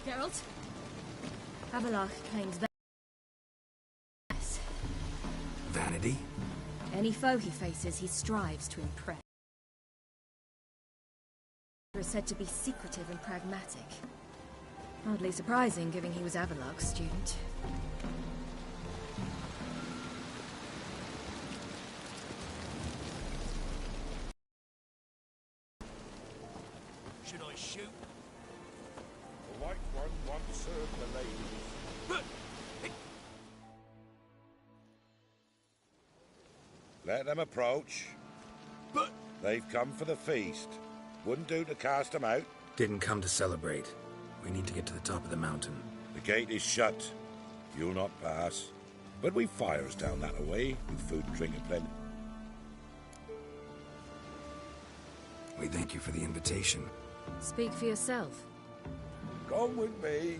Geralt? Havelock claims that. Vanity? Any foe he faces, he strives to impress. He is said to be secretive and pragmatic. Hardly surprising, given he was Havelock's student. Should I shoot? The White One once served the ladies. Let them approach. But... They've come for the feast. Wouldn't do to cast them out. Didn't come to celebrate. We need to get to the top of the mountain. The gate is shut. You'll not pass. But we've fires down that away, with food and drink and plenty. We thank you for the invitation. Speak for yourself. Come with me.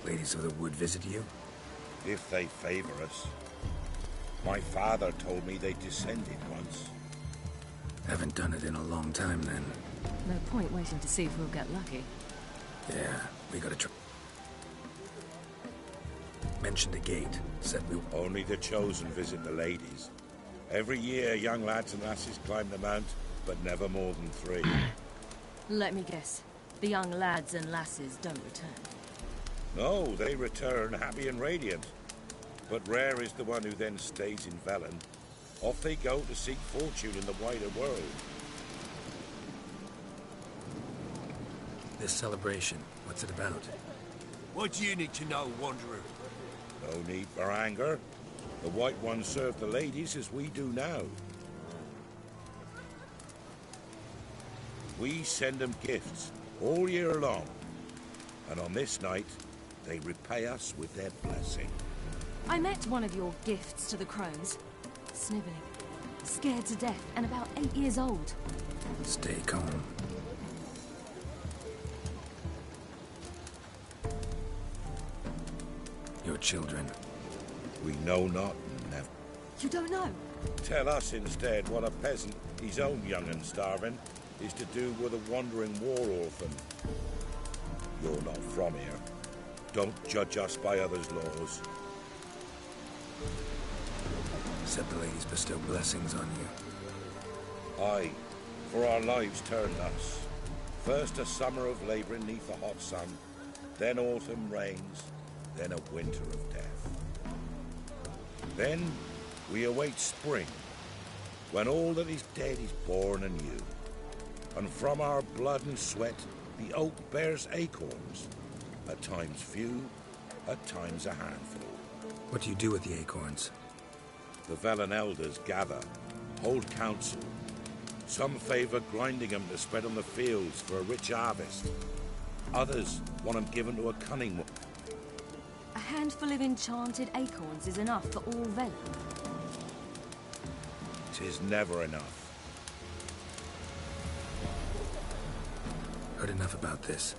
Ladies of the Wood visit you? If they favor us. My father told me they descended once. Haven't done it in a long time, then. No point waiting to see if we'll get lucky. Yeah, we gotta try. Mentioned a gate. Said we... Only the chosen visit the ladies. Every year, young lads and lasses climb the mount, but never more than 3. Let me guess. The young lads and lasses don't return. No, they return happy and radiant. But rare is the one who then stays in Velen. Off they go to seek fortune in the wider world. This celebration, what's it about? What do you need to know, Wanderer? No need for anger. The White Ones serve the ladies as we do now. We send them gifts all year long. And on this night, they repay us with their blessing. I met one of your gifts to the crones. Sniveling. Scared to death and about 8 years old. Stay calm. Your children. We know not, never. You don't know? Tell us instead what a peasant, his own young and starving, is to do with a wandering war orphan. You're not from here. Don't judge us by others' laws. Said the ladies bestow blessings on you. Aye, for our lives turned us. First a summer of labouring neath the hot sun, then autumn rains, then a winter of death. Then we await spring, when all that is dead is born anew. And from our blood and sweat the oak bears acorns, at times few, at times a handful. What do you do with the acorns? The Velen elders gather, hold council. Some favour grinding them to spread on the fields for a rich harvest. Others want them given to a cunning one. A handful of enchanted acorns is enough for all Velen. 'Tis never enough. Heard enough about this.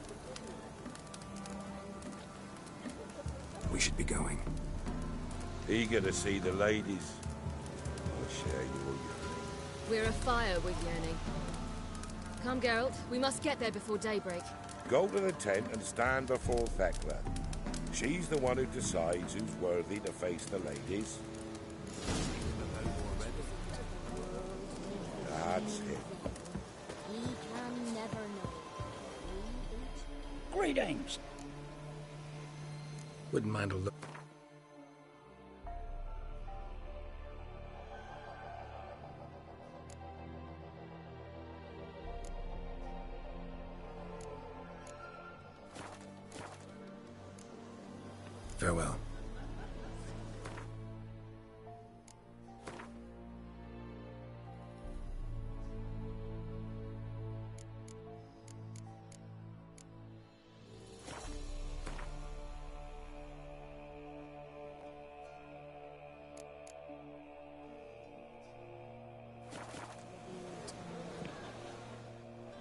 We should be going. Eager to see the ladies. I'll share your yearning. We're afire with yearning. Come, Geralt. We must get there before daybreak. Go to the tent and stand before Thekla. She's the one who decides who's worthy to face the ladies. That's it. We can never know. Greetings. Wouldn't mind a look. Farewell.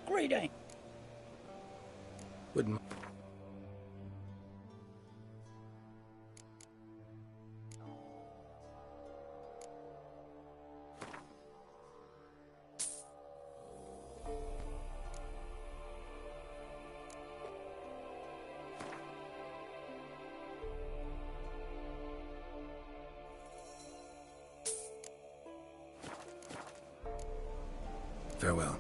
Greeting. Wouldn't. Farewell.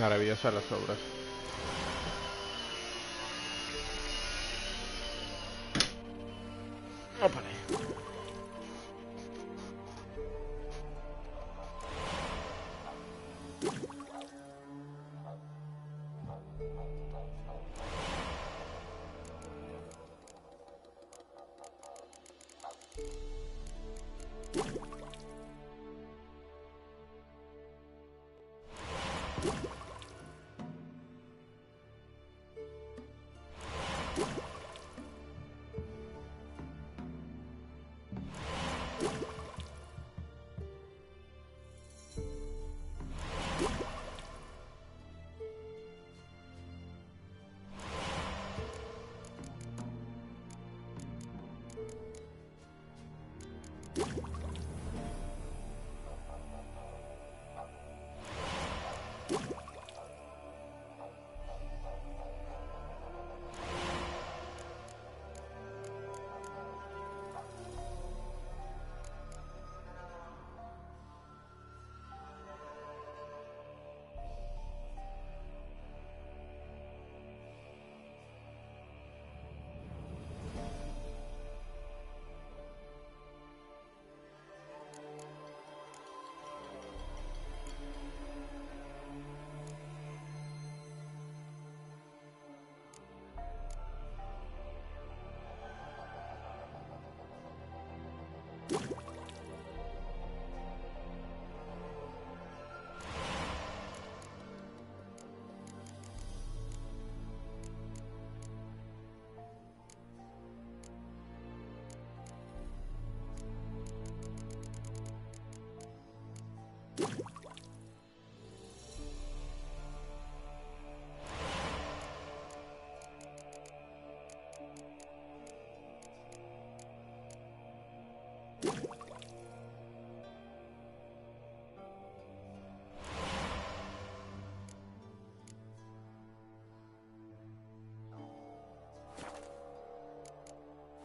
Maravillosas las obras. Ópale.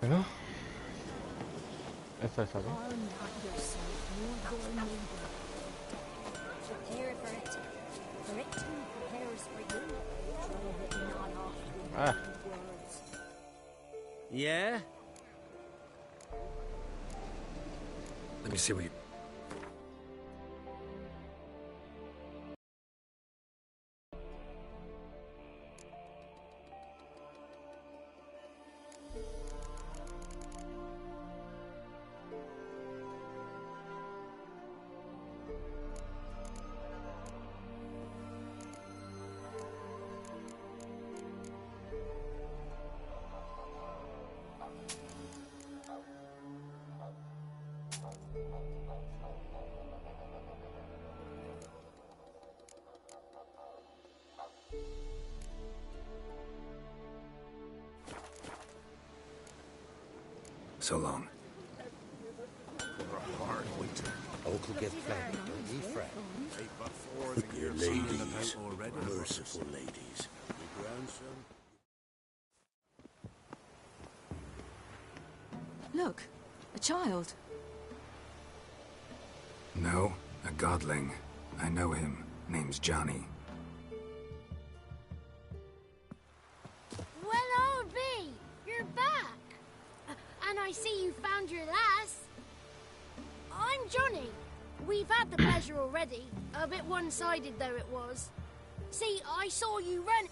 Bueno. Eso es algo. Harm not yourself, nor your neighbor. Prepare for it. For it too prepares for you. Drove it not off with Ah. words. Yeah? Let me see what you... So long. For a hard winter. Uncle get plenty, don't ye fret. Ain't but four of the Your girls seen in the ladies, boat already. merciful ladies. Your grandson? Look, a child. No, a godling. I know him. Name's Johnny. Well, old B, you're back. And I see you found your lass. I'm Johnny. We've had the pleasure already. A bit one-sided though it was. See, I saw you run.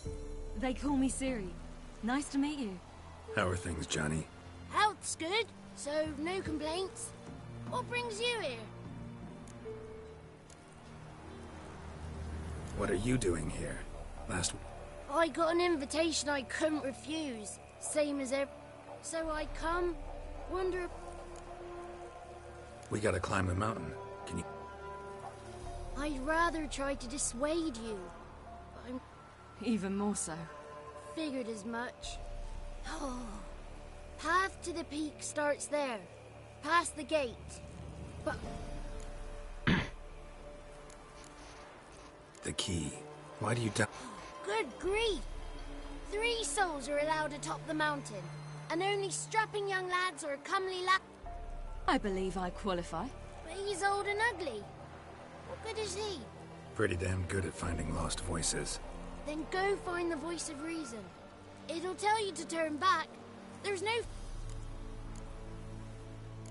They call me Siri. Nice to meet you. How are things, Johnny? Health's good, so no complaints. What brings you here? What are you doing here? Last... I got an invitation I couldn't refuse. Same as ever. So I come, wonder... We gotta climb the mountain. Can you... I'd rather try to dissuade you. I'm Even more so. figured as much. Oh. Path to the peak starts there. Past the gate. But The key. Why do you doubt... good grief! 3 souls are allowed atop the mountain. And only strapping young lads or comely lad. I believe I qualify. But he's old and ugly. What good is he? Pretty damn good at finding lost voices. Then go find the voice of reason. It'll tell you to turn back. There's no...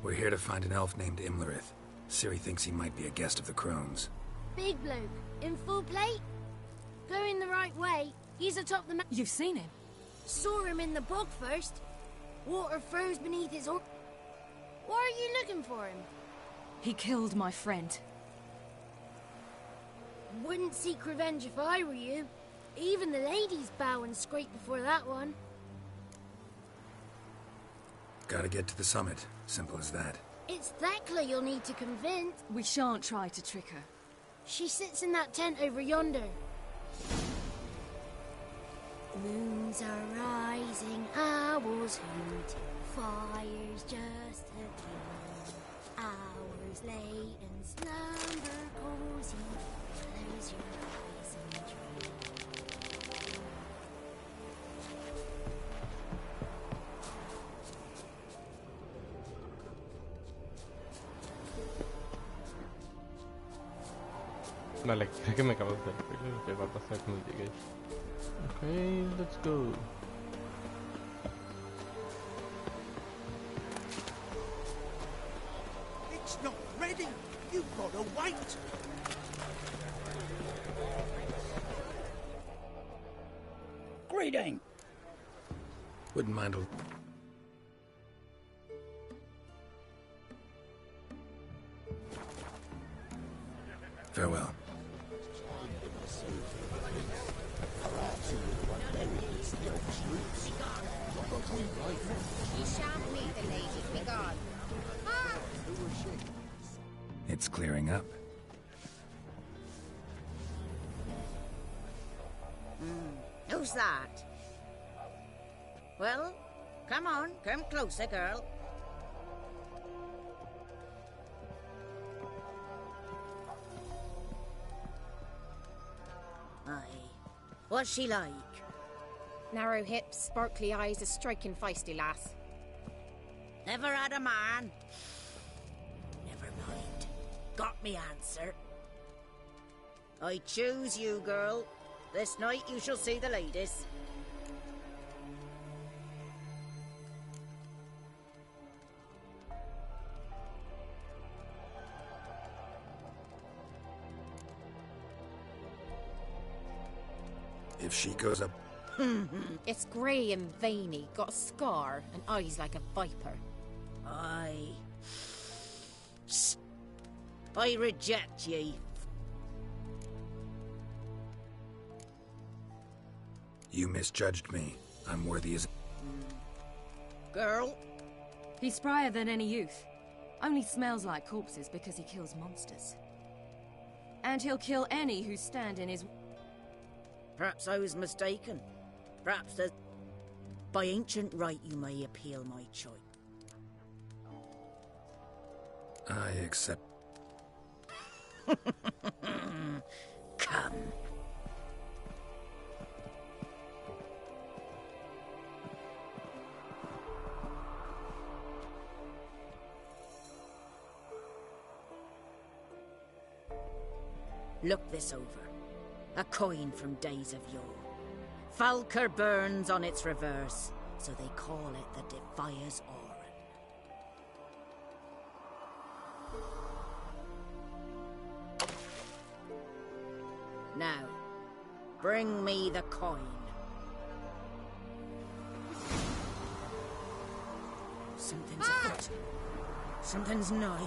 We're here to find an elf named Imlerith. Ciri thinks he might be a guest of the Crones. Big bloke, in full plate. Going the right way, he's atop the mountain. You've seen him? Saw him in the bog first. Water froze beneath his horse. Why are you looking for him? He killed my friend. Wouldn't seek revenge if I were you. Even the ladies bow and scrape before that one. Gotta get to the summit. Simple as that. It's Thekla you'll need to convince. We shan't try to trick her. She sits in that tent over yonder. Moons are rising, owls hoot, fire's just a gleam. Hours late and slumber cozy, close your eyes and dream. Vale, creo que me acabo de hacer spoiler. ¿Qué va a pasar cuando lleguéis? Ok, let's go. It's not ready. You've got to wait. Greeting. Wouldn't mind a... Farewell. Ye shan't meet the ladies, be gone. Ah! It's clearing up. Who's that? Well, come on, come closer, girl. Aye. What's she like? Narrow hips, sparkly eyes, a striking feisty lass. Never had a man. Never mind. Got me answer. I choose you, girl. This night you shall see the ladies. If she goes up... It's grey and veiny, got a scar, and eyes like a viper. I reject ye. You misjudged me. I'm worthy as... Girl, He's sprier than any youth. Only smells like corpses because he kills monsters. And he'll kill any who stand in his... perhaps I was mistaken. Perhaps there's... By ancient right you may appeal my choice. I accept... Come. Look this over. A coin from days of yore. Falker burns on its reverse, so they call it the Defier's Aura. Now, bring me the coin. Something's afoot. Something's nigh.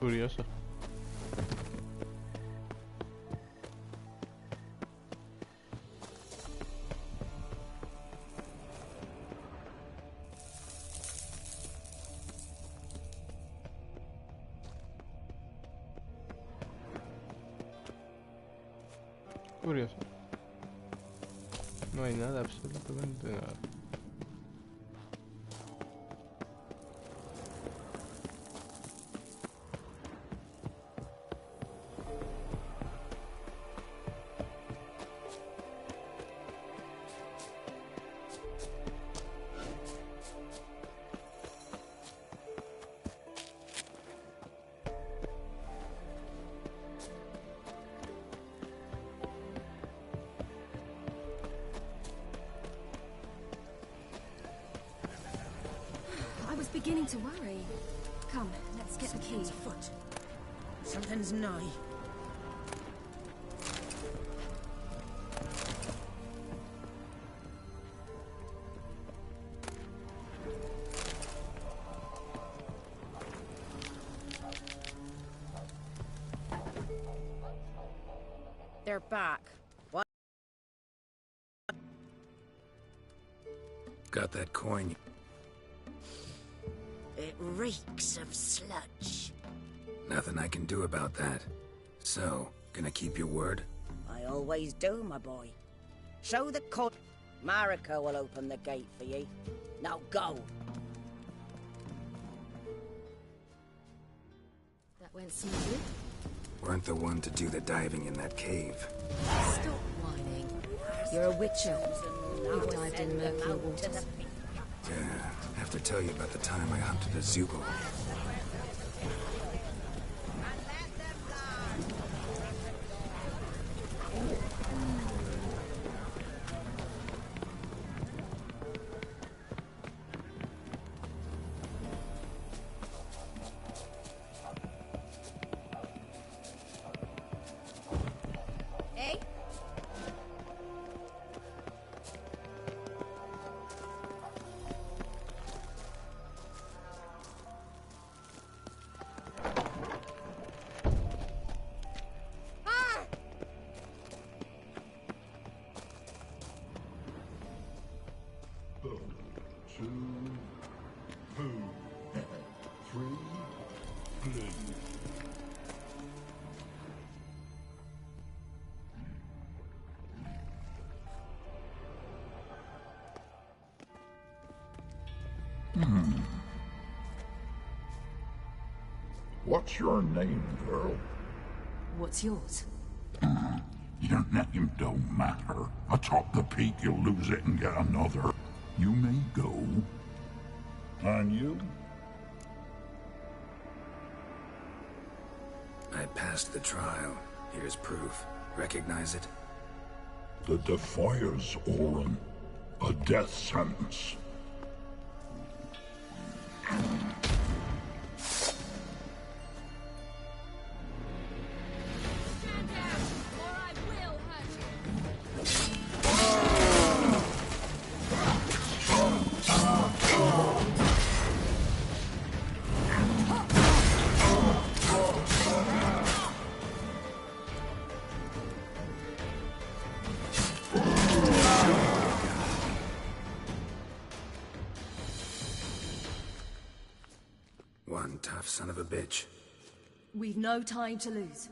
Curioso. Curioso. No hay nada, absolutamente nada. I was beginning to worry. Come, let's get the key. Foot. Something's nigh. They're back. What? Got that coin. It reeks of sludge. Nothing I can do about that. So, gonna keep your word? I always do, my boy. Show the cut. Mariko will open the gate for ye. Now go. That went smoothly. Weren't the one to do the diving in that cave. Stop whining. You're a witcher. You've dived in murky waters. Yeah, have to tell you about the time I hunted a Zugo. Hey? What's your name, girl? What's yours? Your name don't matter. Atop the peak, you'll lose it and get another. You may go. And you? I passed the trial. Here's proof. Recognize it? The Defier's Orin. A death sentence. One tough son of a bitch. We've no time to lose.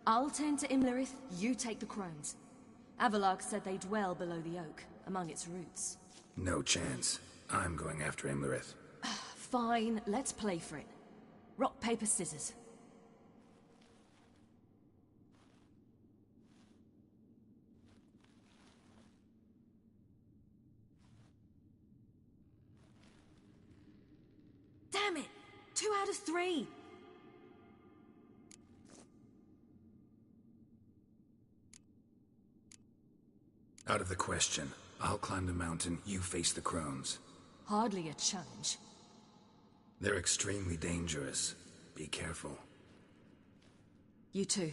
I'll tend to Imlerith, you take the crones. Avalark said they dwell below the oak, among its roots. No chance. I'm going after Imlerith. Fine, let's play for it. Rock, paper, scissors. Damn it! 2 out of 3! Out of the question. I'll climb the mountain, you face the crones. Hardly a challenge. They're extremely dangerous. Be careful. You too.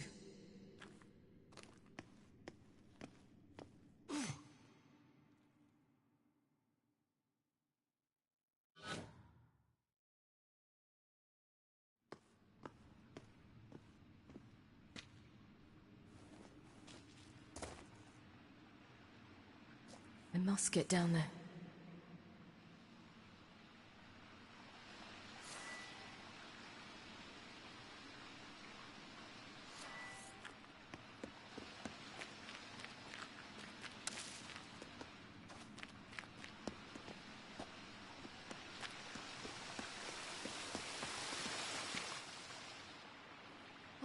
must get down there.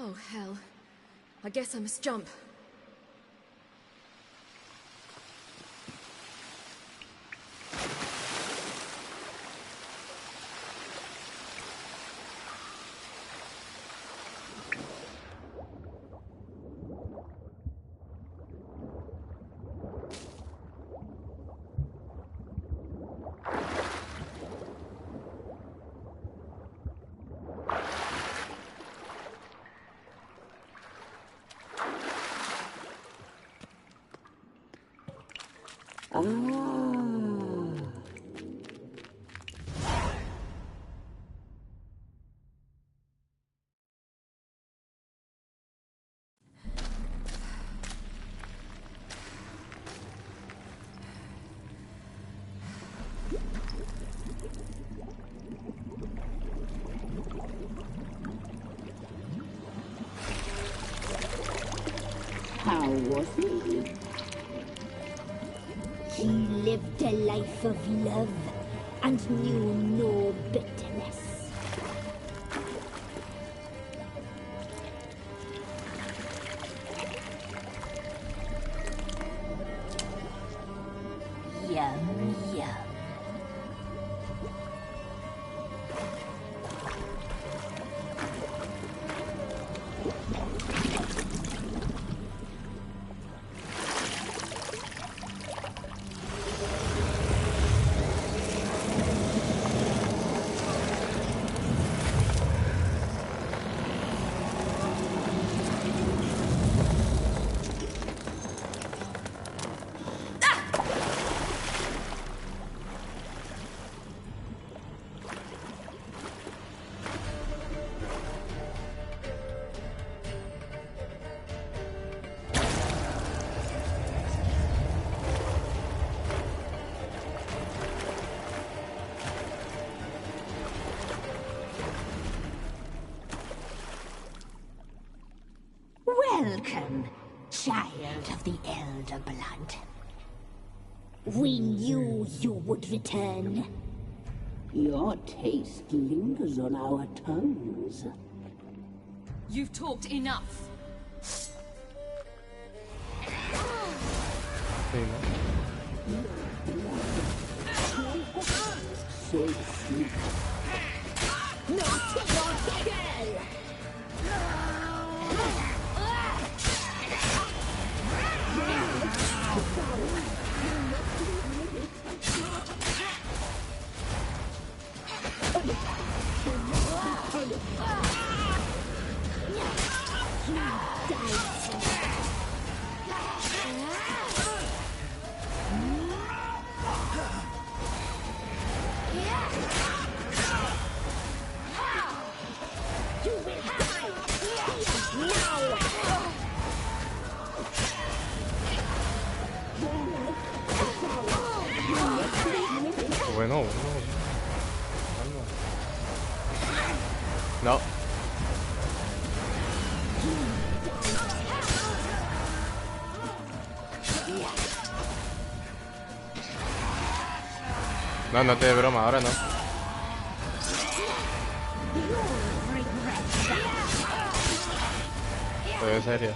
Oh, hell. I guess I must jump. How was he? He lived a life of love and knew no bitterness. Yum, yum. Welcome, child of the Elder Blood. We knew you would return. Your taste lingers on our tongues. You've talked enough. So sweet. Not your kill! Bueno, no. No, no te de broma, ahora no. Estoy en serio.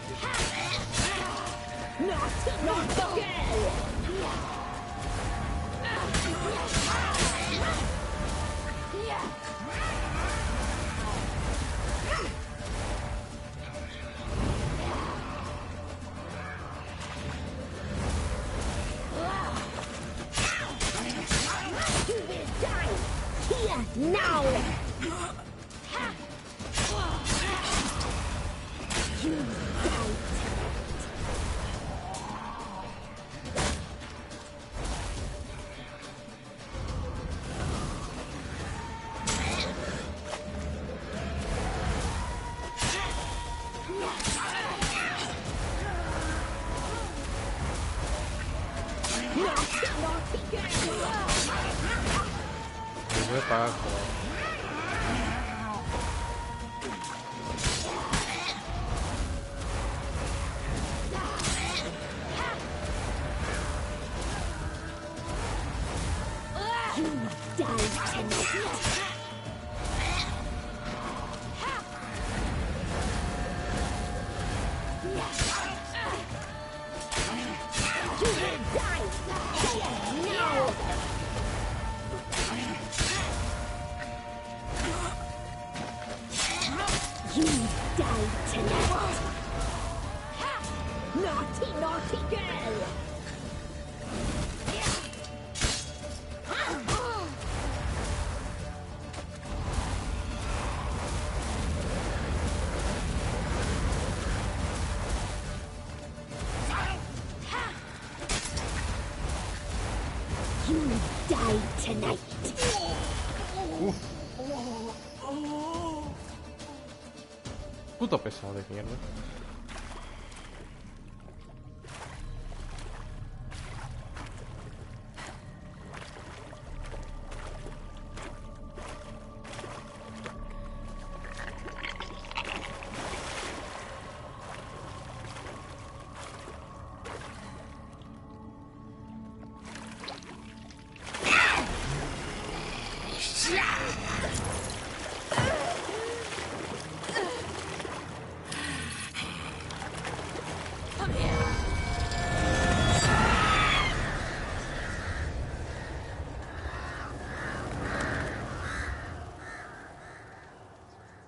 Now! voy a pagar. Puto pesado de mierda.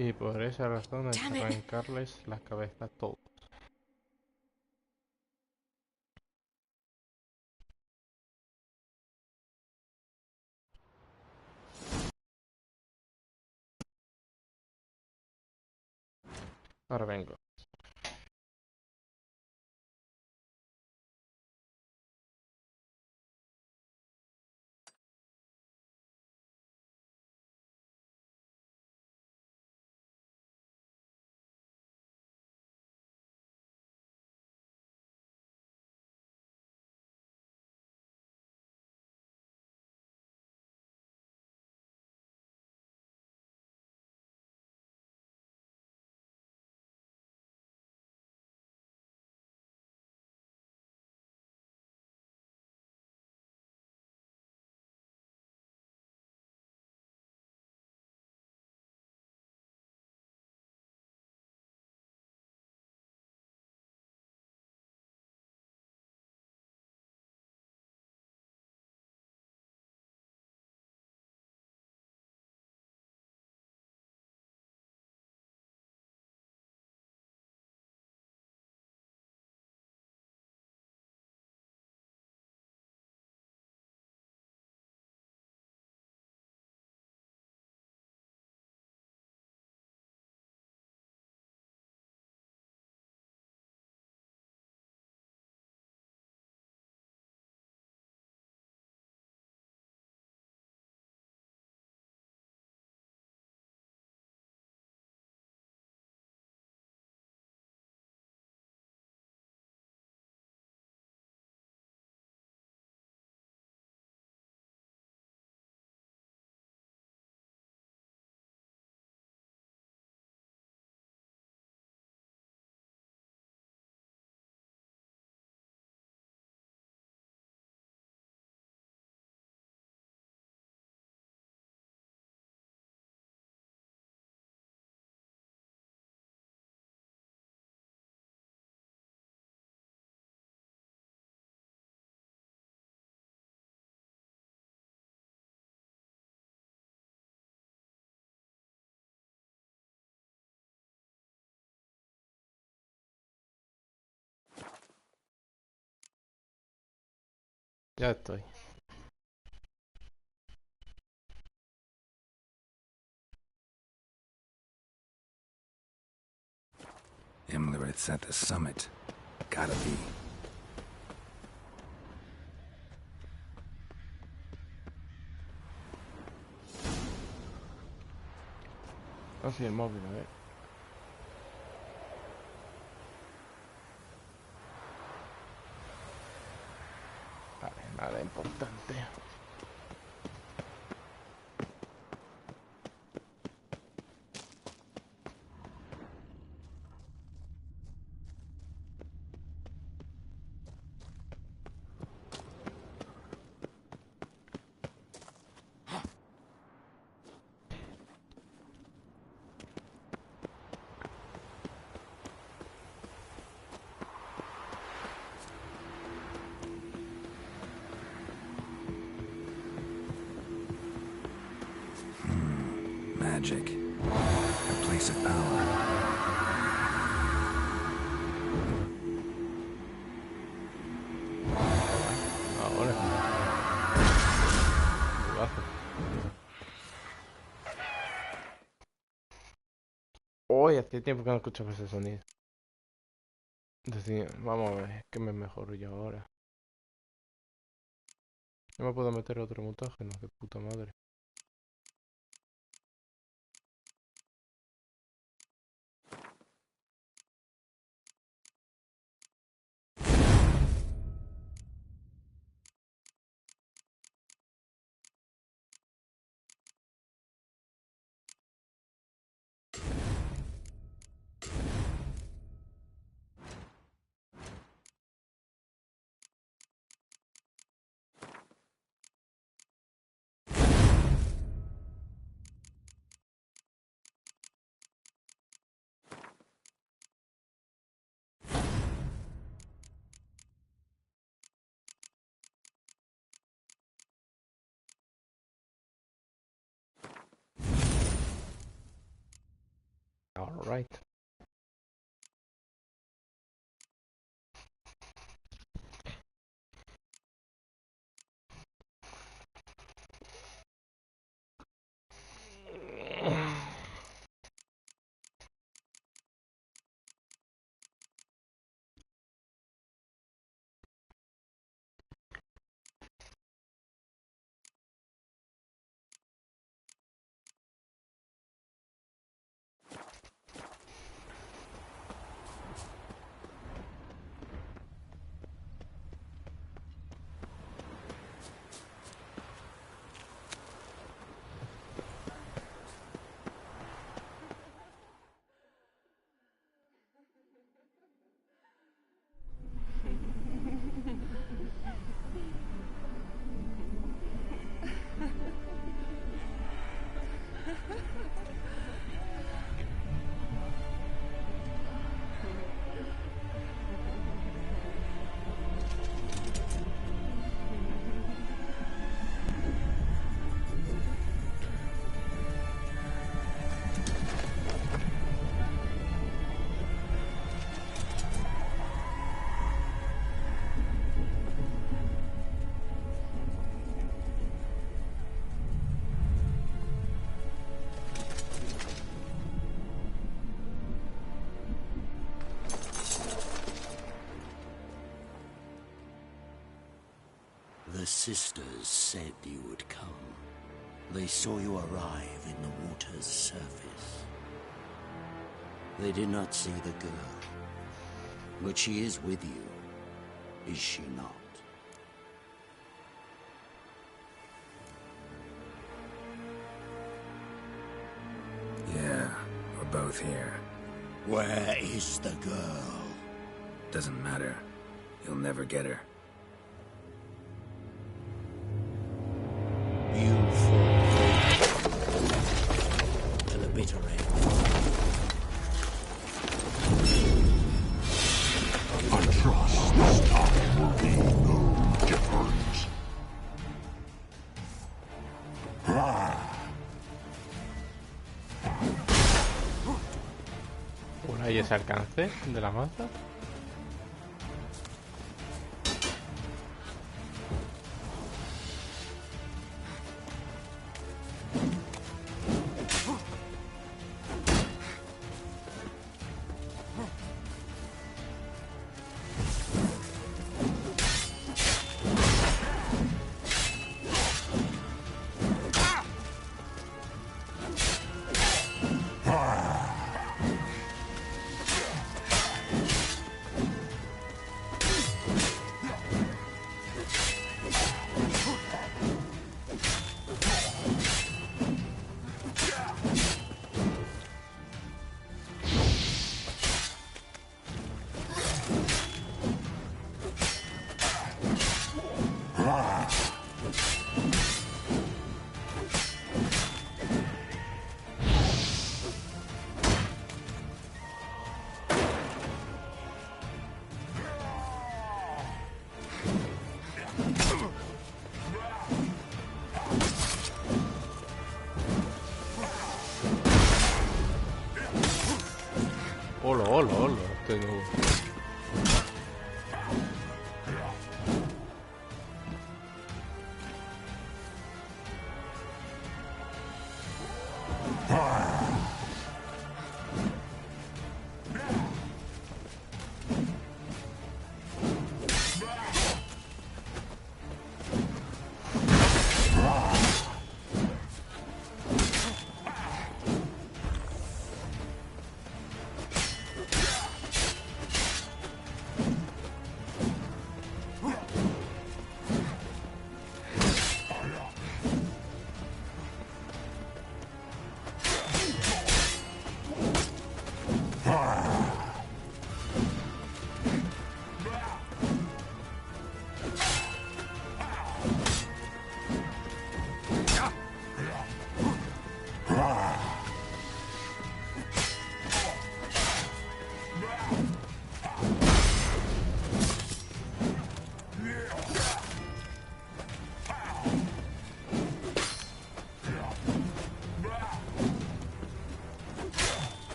Y por esa razón hay que arrancarles la cabeza a todos. Ahora vengo. Ya estoy. Imlrit's at the summit. Gotta be. Así el móvil, a ver. Vale, nada importante. magic. A place of power. Ahora. Jugazo. Hoy hace tiempo que no escuchaba ese sonido. Entonces, vamos a ver, ¿qué me mejoro yo ahora? No me puedo meter otro mutágeno, de puta madre. All right. The sisters said you would come. They saw you arrive in the water's surface. They did not see the girl. But she is with you, is she not? Yeah, we're both here. Where is the girl? Doesn't matter. You'll never get her. You fall to the bitter end. I trust this time will be no different. Por ahí ese alcance de la maza. Hola, hola, hola. Tengo...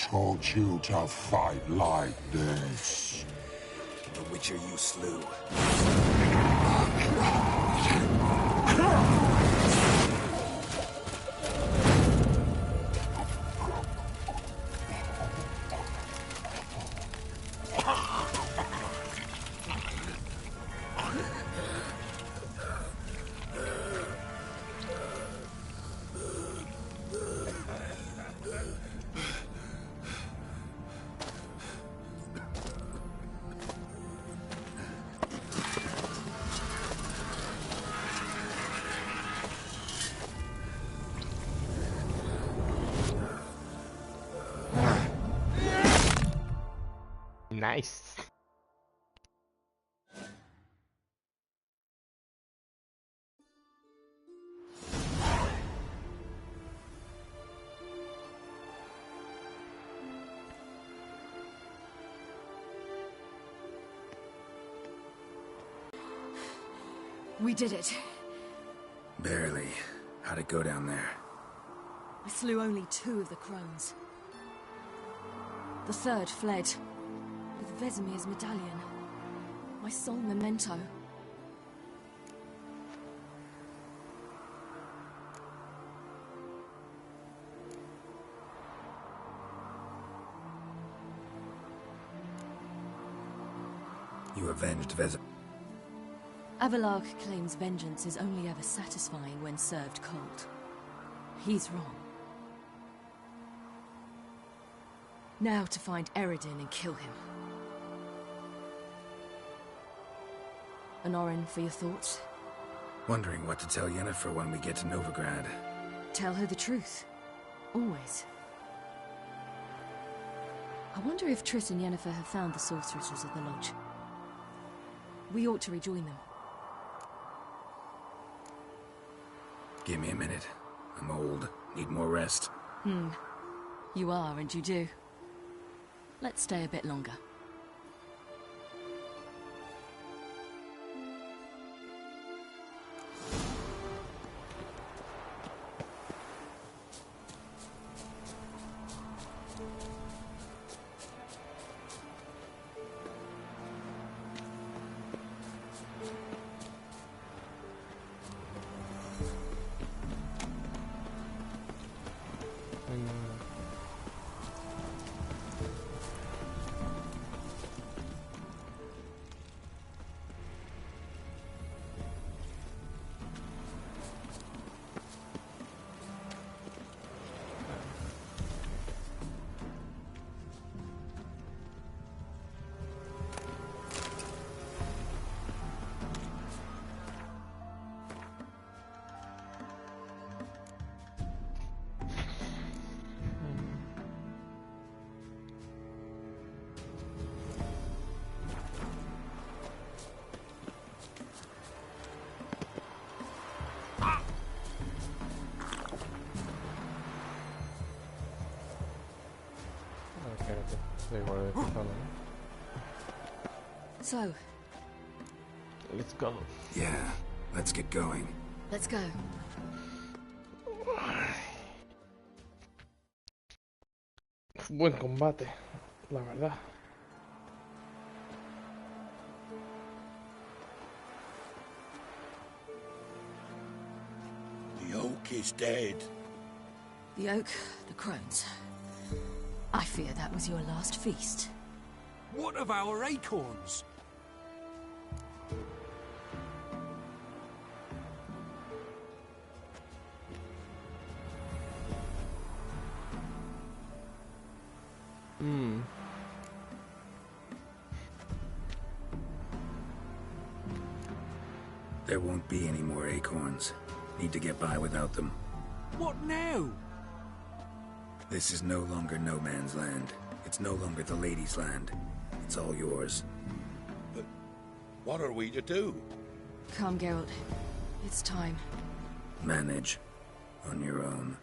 Taught you to fight like this? The Witcher you slew. Nice. We did it. Barely. How'd it go down there? I slew only 2 of the crones. The third fled with Vesemir's medallion, my sole memento. You avenged Vesemir. Avalark claims vengeance is only ever satisfying when served cold. He's wrong. Now to find Eredin and kill him. Honorin, for your thoughts? Wondering what to tell Yennefer when we get to Novigrad. Tell her the truth. Always. I wonder if Triss and Yennefer have found the sorceresses of the Lodge. We ought to rejoin them. Give me a minute. I'm old. Need more rest. You are, and you do. Let's stay a bit longer. Espérate, da igual de pisarlo, ¿no? So, Let's go. Yeah, let's get going. let's go. Buen combate, la verdad. The oak is dead. The oak, the crones. I fear that was your last feast. What of our acorns? There won't be any more acorns. Need to get by without them. What now? This is no longer no man's land. It's no longer the lady's land. It's all yours. But what are we to do? Come, Geralt. It's time. Manage. On your own.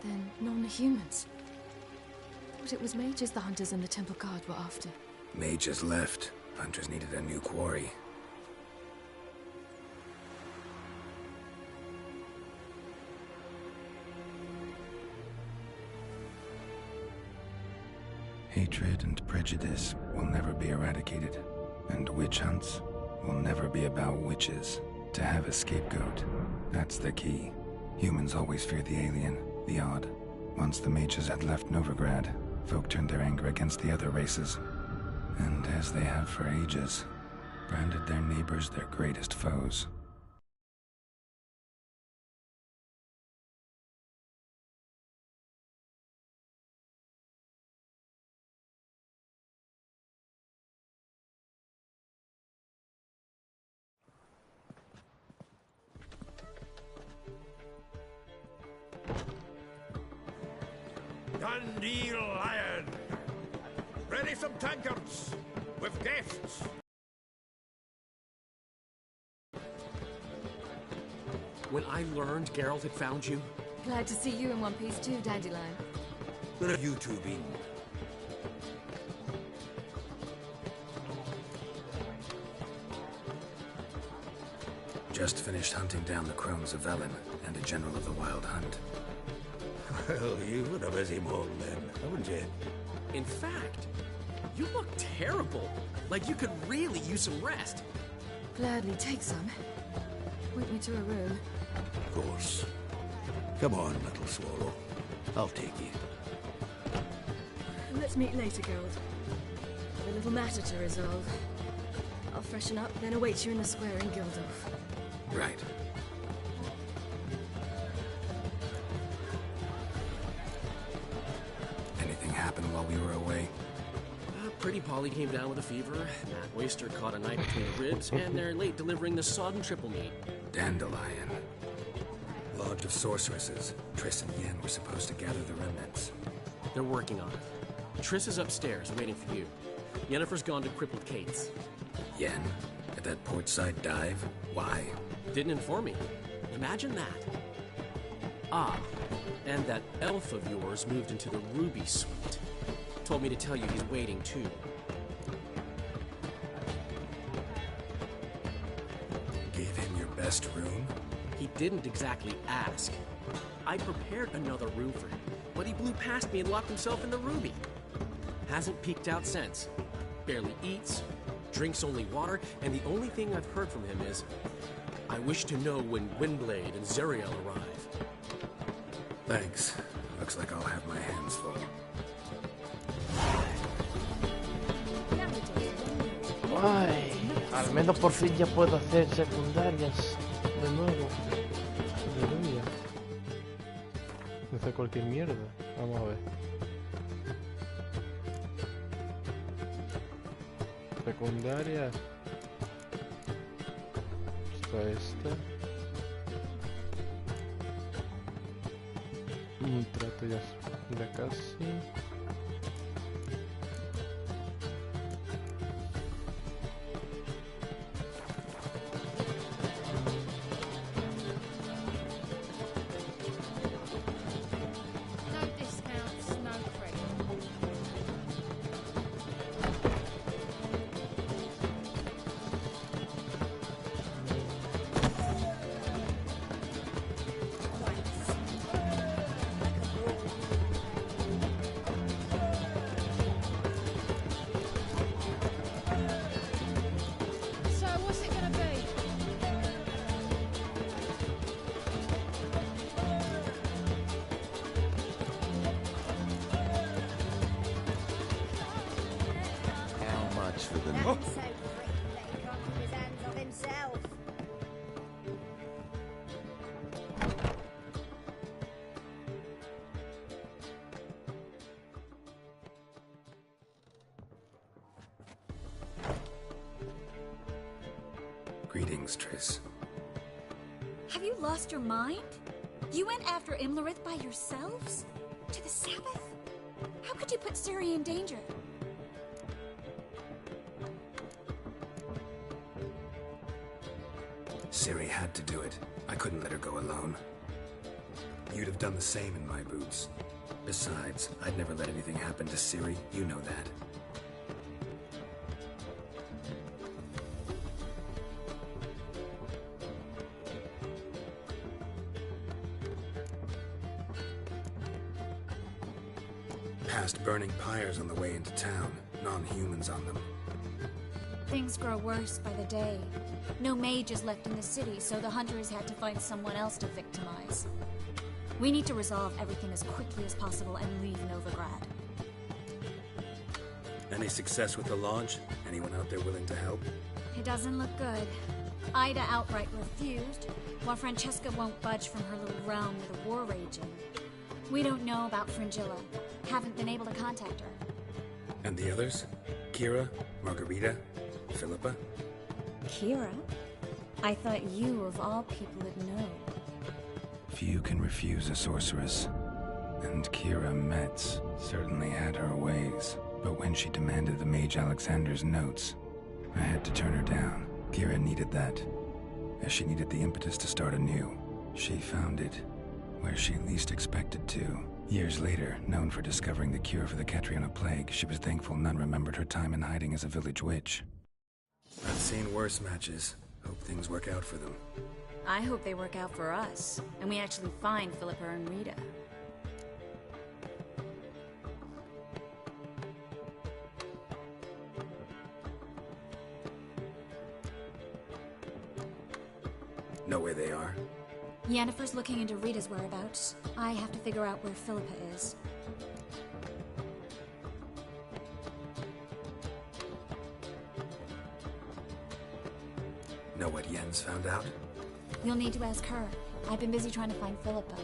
Then non-humans. But it was mages the hunters and the temple guard were after. Mages left. Hunters needed a new quarry. Hatred and prejudice will never be eradicated. And witch hunts will never be about witches. To have a scapegoat, that's the key. Humans always fear the alien, the odd. Once the mages had left Novigrad, folk turned their anger against the other races. And as they have for ages, branded their neighbors their greatest foes. Dundee Lion! Ready some tankards! With guests! When I learned Geralt had found you, Glad to see you in one piece too, Dandelion. where have you two been? Just finished hunting down the crones of Velen and a general of the Wild Hunt. Well, you've been a busy mole then, haven't you? In fact, you look terrible. Like you could really use some rest. Gladly take some. Point me to a room. Of course. Come on, little swallow. I'll take you. Let's meet later, Geralt. A little matter to resolve. I'll freshen up, then await you in the square in Gildorf. Right. Anything happened while we were away? Pretty Polly came down with a fever. Matt Oyster caught a knife between the ribs, and they're late delivering the sodden triple meat. Dandelion. Lodge of sorceresses. Triss and Yen were supposed to gather the remnants. They're working on it. Triss is upstairs, waiting for you. Yennefer's gone to crippled Kate's. Yen? A that portside dive? Why? Didn't inform me. Imagine that. Ah, and that elf of yours moved into the Ruby Suite. Told me to tell you he's waiting too. Gave him your best room? He didn't exactly ask. I prepared another room for him, but he blew past me and locked himself in the Ruby. Hasn't peeked out since. Barely eats, drinks only water, and the only thing I've heard from him is, I wish to know when Windblade and Zeriel arrive. Thanks. Looks like I'll have my hands full. Ay, al menos por fin ya puedo hacer secundarias de nuevo. Aleluya. No sé cualquier mierda. Vamos a ver. Secundaria. Está esta. Un trato ya casi. Greetings, Triss. Have you lost your mind? You went after Imlerith by yourselves? To the Sabbath? How could you put Ciri in danger? Ciri had to do it. I couldn't let her go alone. You'd have done the same in my boots. Besides, I'd never let anything happen to Ciri. You know that. Past burning pyres on the way into town. Non-humans on them. Things grow worse by the day. No mages left in the city, so the hunters had to find someone else to victimize. We need to resolve everything as quickly as possible and leave Novigrad. Any success with the launch? Anyone out there willing to help? It doesn't look good. Ida outright refused, while Francesca won't budge from her little realm with a war raging. We don't know about Fringilla. Haven't been able to contact her. And the others? Kira? Margarita? Philippa? Kira? I thought you, of all people, would know. Few can refuse a sorceress. And Kira Metz certainly had her ways. But when she demanded the Mage Alexander's notes, I had to turn her down. Kira needed that, as she needed the impetus to start anew. She found it where she least expected to. Years later, known for discovering the cure for the Catriona plague, she was thankful none remembered her time in hiding as a village witch. I've seen worse matches. Hope things work out for them. I hope they work out for us, and we actually find Philippa and Rita. Know where they are? Yennefer's looking into Rita's whereabouts. I have to figure out where Philippa is. Know what Yen's found out? You'll need to ask her. I've been busy trying to find Philippa.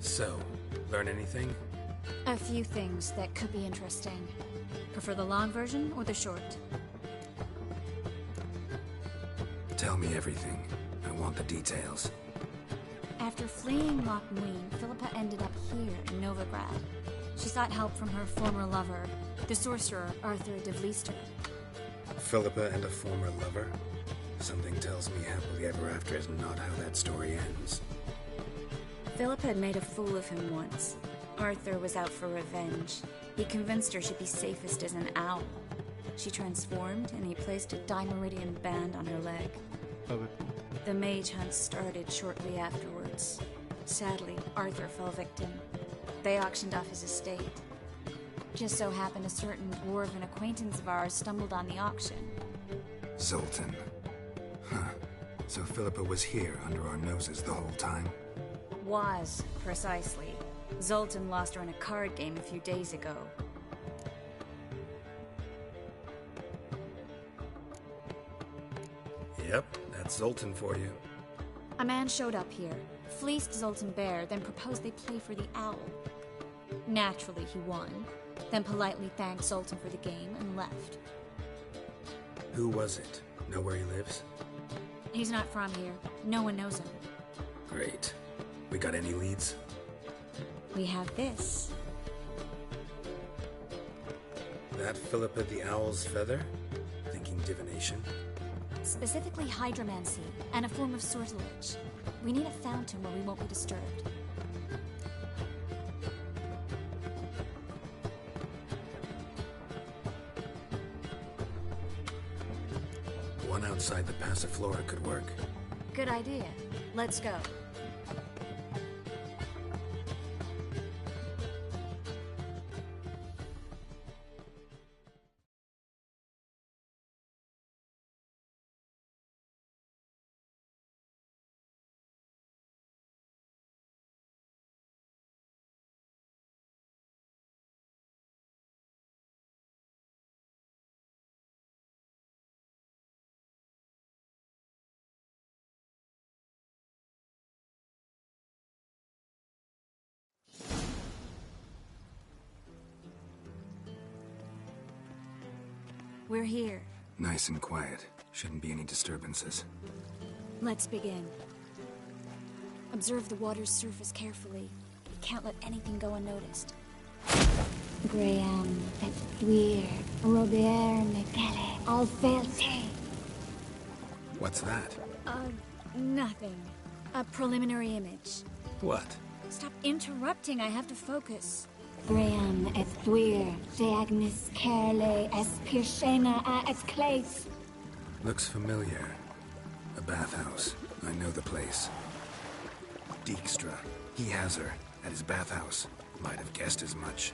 So, learn anything? A few things that could be interesting. Prefer the long version or the short? Tell me everything. I want the details. After fleeing Loch Muin, Philippa ended up here in Novigrad. She sought help from her former lover, the sorcerer Arthur de Vlister. Philippa and a former lover? Something tells me happily ever after is not how that story ends. Philip had made a fool of him once. Arthur was out for revenge. He convinced her she'd be safest as an owl. She transformed, and he placed a Dimeridian band on her leg. The mage hunt started shortly afterwards. Sadly, Arthur fell victim. They auctioned off his estate. Just so happened a certain dwarven acquaintance of ours stumbled on the auction. Zoltan. Huh. So Philippa was here under our noses the whole time? Was, precisely. Zoltan lost her in a card game a few days ago. Yep, that's Zoltan for you. A man showed up here, fleeced Zoltan bare, then proposed they play for the owl. Naturally, he won, then politely thanked Zoltan for the game and left. Who was it? Know where he lives? He's not from here. No one knows him. Great. We got any leads? We have this. That Philippa the Owl's feather? Thinking divination? Specifically hydromancy, and a form of sortilege. We need a fountain where we won't be disturbed. One outside the Passiflora could work. Good idea. Let's go. We're here. Nice and quiet. Shouldn't be any disturbances. Let's begin. Observe the water's surface carefully. We can't let anything go unnoticed. Graham, Petweir, Robert, McGalley, Alfelte. What's that? Nothing. A preliminary image. What? Stop interrupting, I have to focus. Graham, Petweir, Deagnis, Kerle, Espirshena, Esclace. Looks familiar. A bathhouse. I know the place. Dijkstra. He has her. At his bathhouse. Might have guessed as much.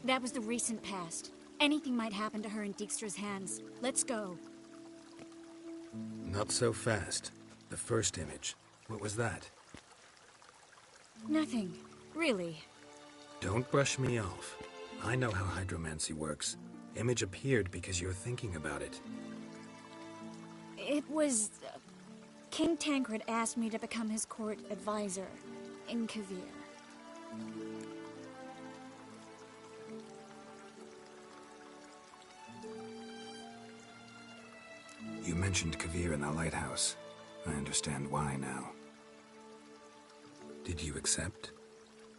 That was the recent past. Anything might happen to her in Dijkstra's hands. Let's go. Not so fast. The first image. What was that? Nothing. Really. Don't brush me off. I know how hydromancy works. Image appeared because you're thinking about it. It was... King Tancred asked me to become his court advisor in Kavir. You mentioned Kavir in the lighthouse. I understand why now. Did you accept?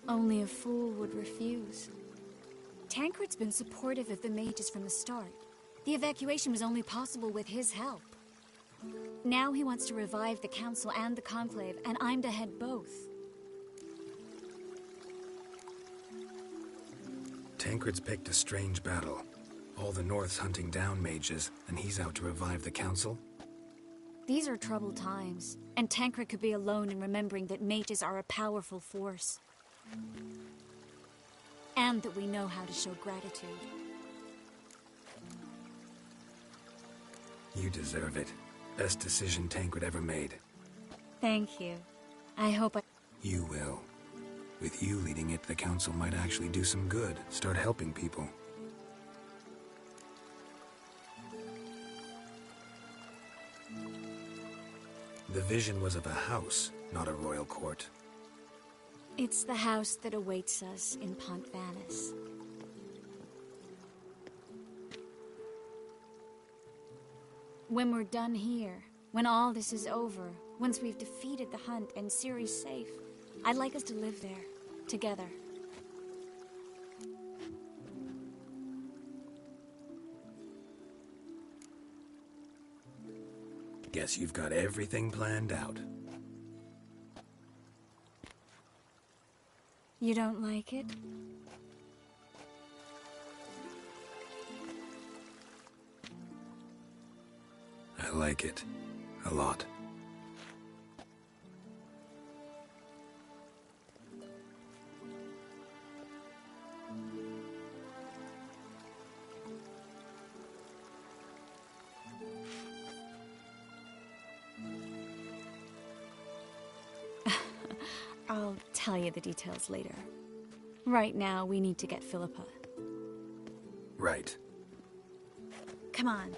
Only a fool would refuse. Tancred's been supportive of the mages from the start. The evacuation was only possible with his help. Now he wants to revive the Council and the Conclave, and I'm to head both. Tancred's picked a strange battle. All the North's hunting down mages, and he's out to revive the Council? These are troubled times, and Tancred could be alone in remembering that mages are a powerful force. And that we know how to show gratitude. You deserve it. Best decision Tancred ever made. Thank you. I hope I... You will. With you leading it, the Council might actually do some good. Start helping people. The vision was of a house, not a royal court. It's the house that awaits us in Pont Vanis. When we're done here, when all this is over, once we've defeated the hunt and Ciri's safe, I'd like us to live there, together. Guess you've got everything planned out. You don't like it? I like it. A lot. I'll tell you the details later. Right now, we need to get Philippa. Right. Come on.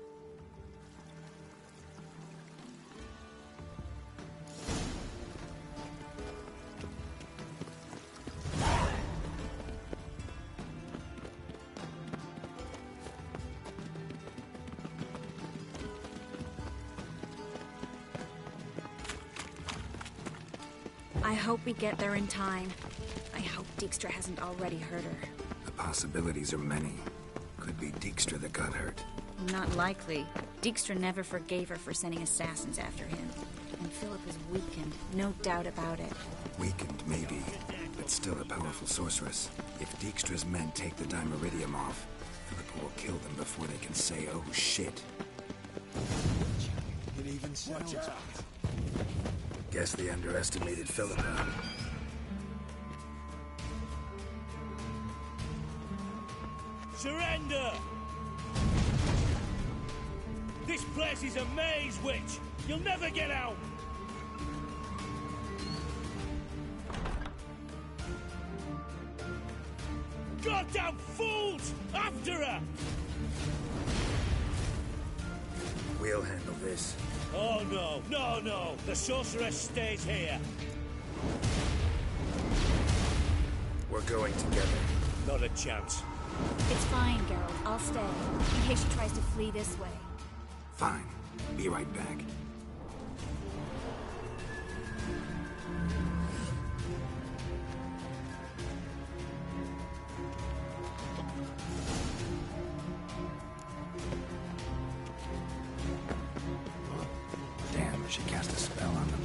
I hope we get there in time. I hope Dijkstra hasn't already hurt her. The possibilities are many. Could be Dijkstra that got hurt. Not likely. Dijkstra never forgave her for sending assassins after him. And Philip is weakened, no doubt about it. Weakened, maybe, but still a powerful sorceress. If Dijkstra's men take the Dimeridium off, Philippa will kill them before they can say, oh shit. It even sounds out. Guess they underestimated Philippa. Surrender! This place is a maze, witch! You'll never get out! Goddamn fools! After her! We'll handle this. Oh no, no, no! The sorceress stays here. We're going together. Not a chance. It's fine, Geralt. I'll stay, in case she tries to flee this way. Fine. Be right back. Damn, she cast a spell on them.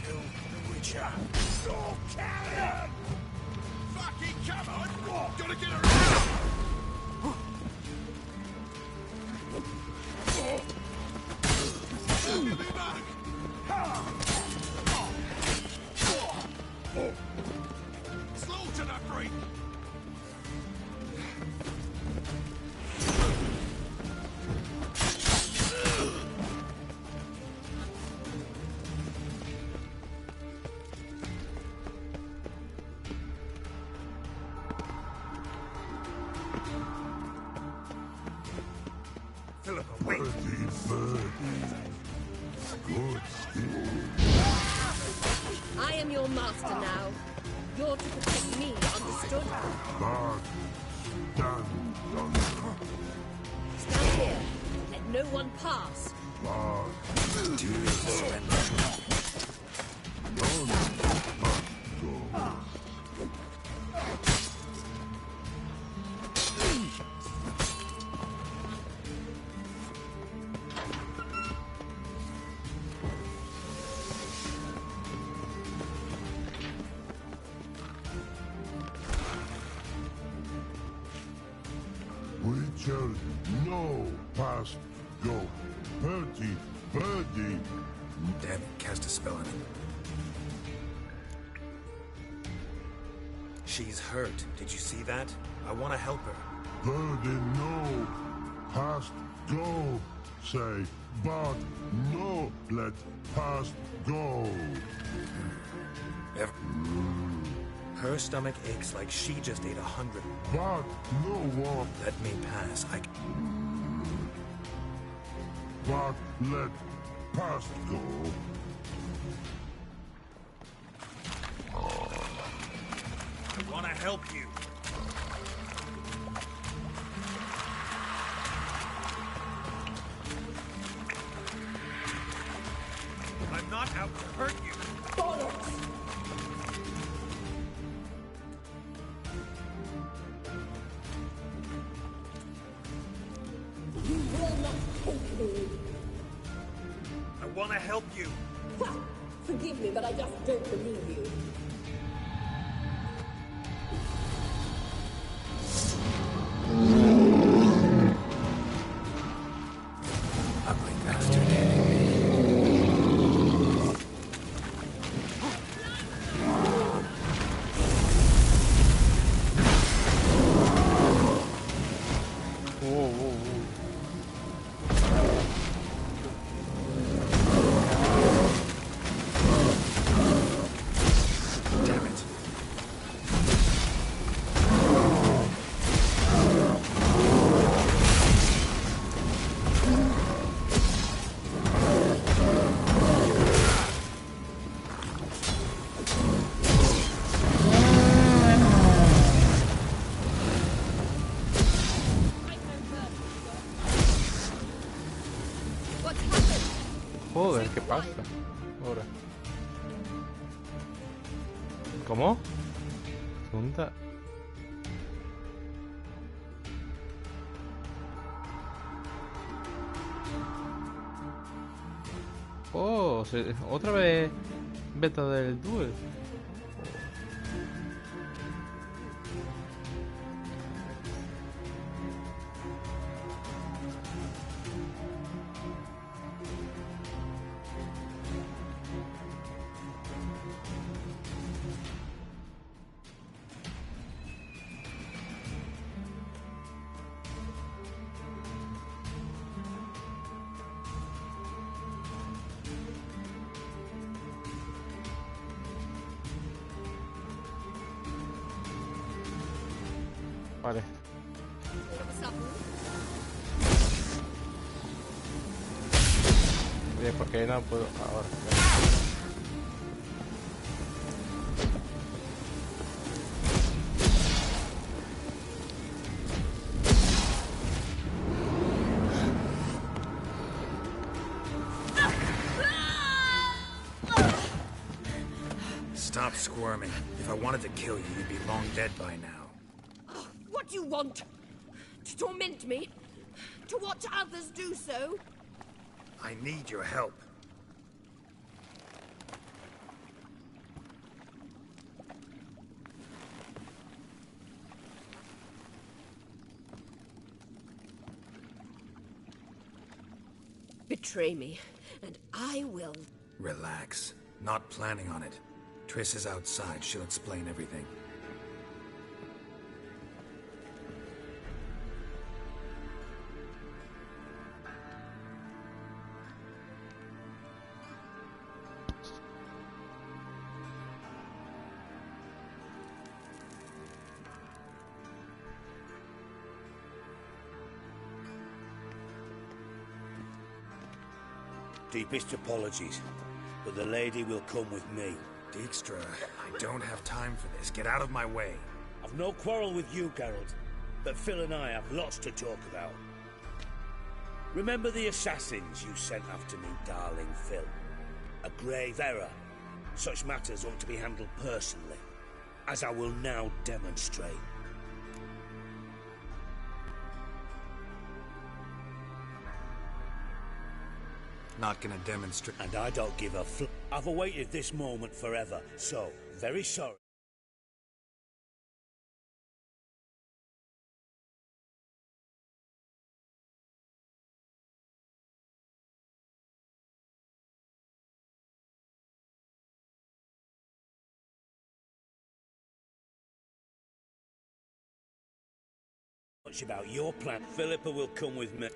Kill the Witcher. Oh, carry Fucking come on! Gotta get her out! Give me back! Slaughter that freak! Philippa, wait! I am your master now. You're to protect me, understood? Stand here. Let no one pass. Do you surrender? Witcher, no, past, go, birdie. Damn it, cast a spell on him. She's hurt. Did you see that? I want to help her. Birdie, no, past, go, say, but no, let past go. Her stomach aches like she just ate 100. But no one. Let me pass. But let past go. I want to help you. I'm not out to hurt you. Bollocks! You will not hope want to help you. Forgive me, but I just don't believe you. Ugly bastard hitting me. Whoa, whoa, whoa. Damn it. Joder, ¿qué pasa? Ahora. ¿Cómo? Segunda. Oh, otra vez beta del duel. Vale. ¿Por qué no puedo ahora? Stop squirming. If I wanted to kill you, you'd be long dead by now. What do you want? To torment me? To watch others do so? I need your help. Betray me, and I will. Relax. Not planning on it. Triss is outside. She'll explain everything. Deepest apologies, but the lady will come with me. Dijkstra, I don't have time for this. Get out of my way. I've no quarrel with you, Geralt, but Phil and I have lots to talk about. Remember the assassins you sent after me, darling Phil? A grave error. Such matters ought to be handled personally, as I will now demonstrate. Not gonna demonstrate. And I don't give a I've awaited this moment forever, so, very sorry. Much about your plan. Philippa will come with me.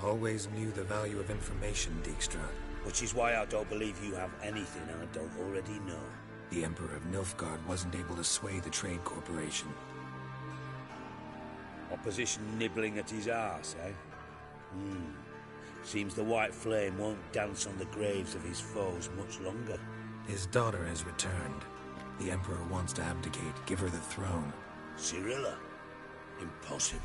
Always knew the value of information, Dijkstra. Which is why I don't believe you have anything I don't already know. The Emperor of Nilfgaard wasn't able to sway the Trade Corporation. Opposition nibbling at his arse, eh? Seems the White Flame won't dance on the graves of his foes much longer. His daughter has returned. The Emperor wants to abdicate, give her the throne. Cirilla? Impossible.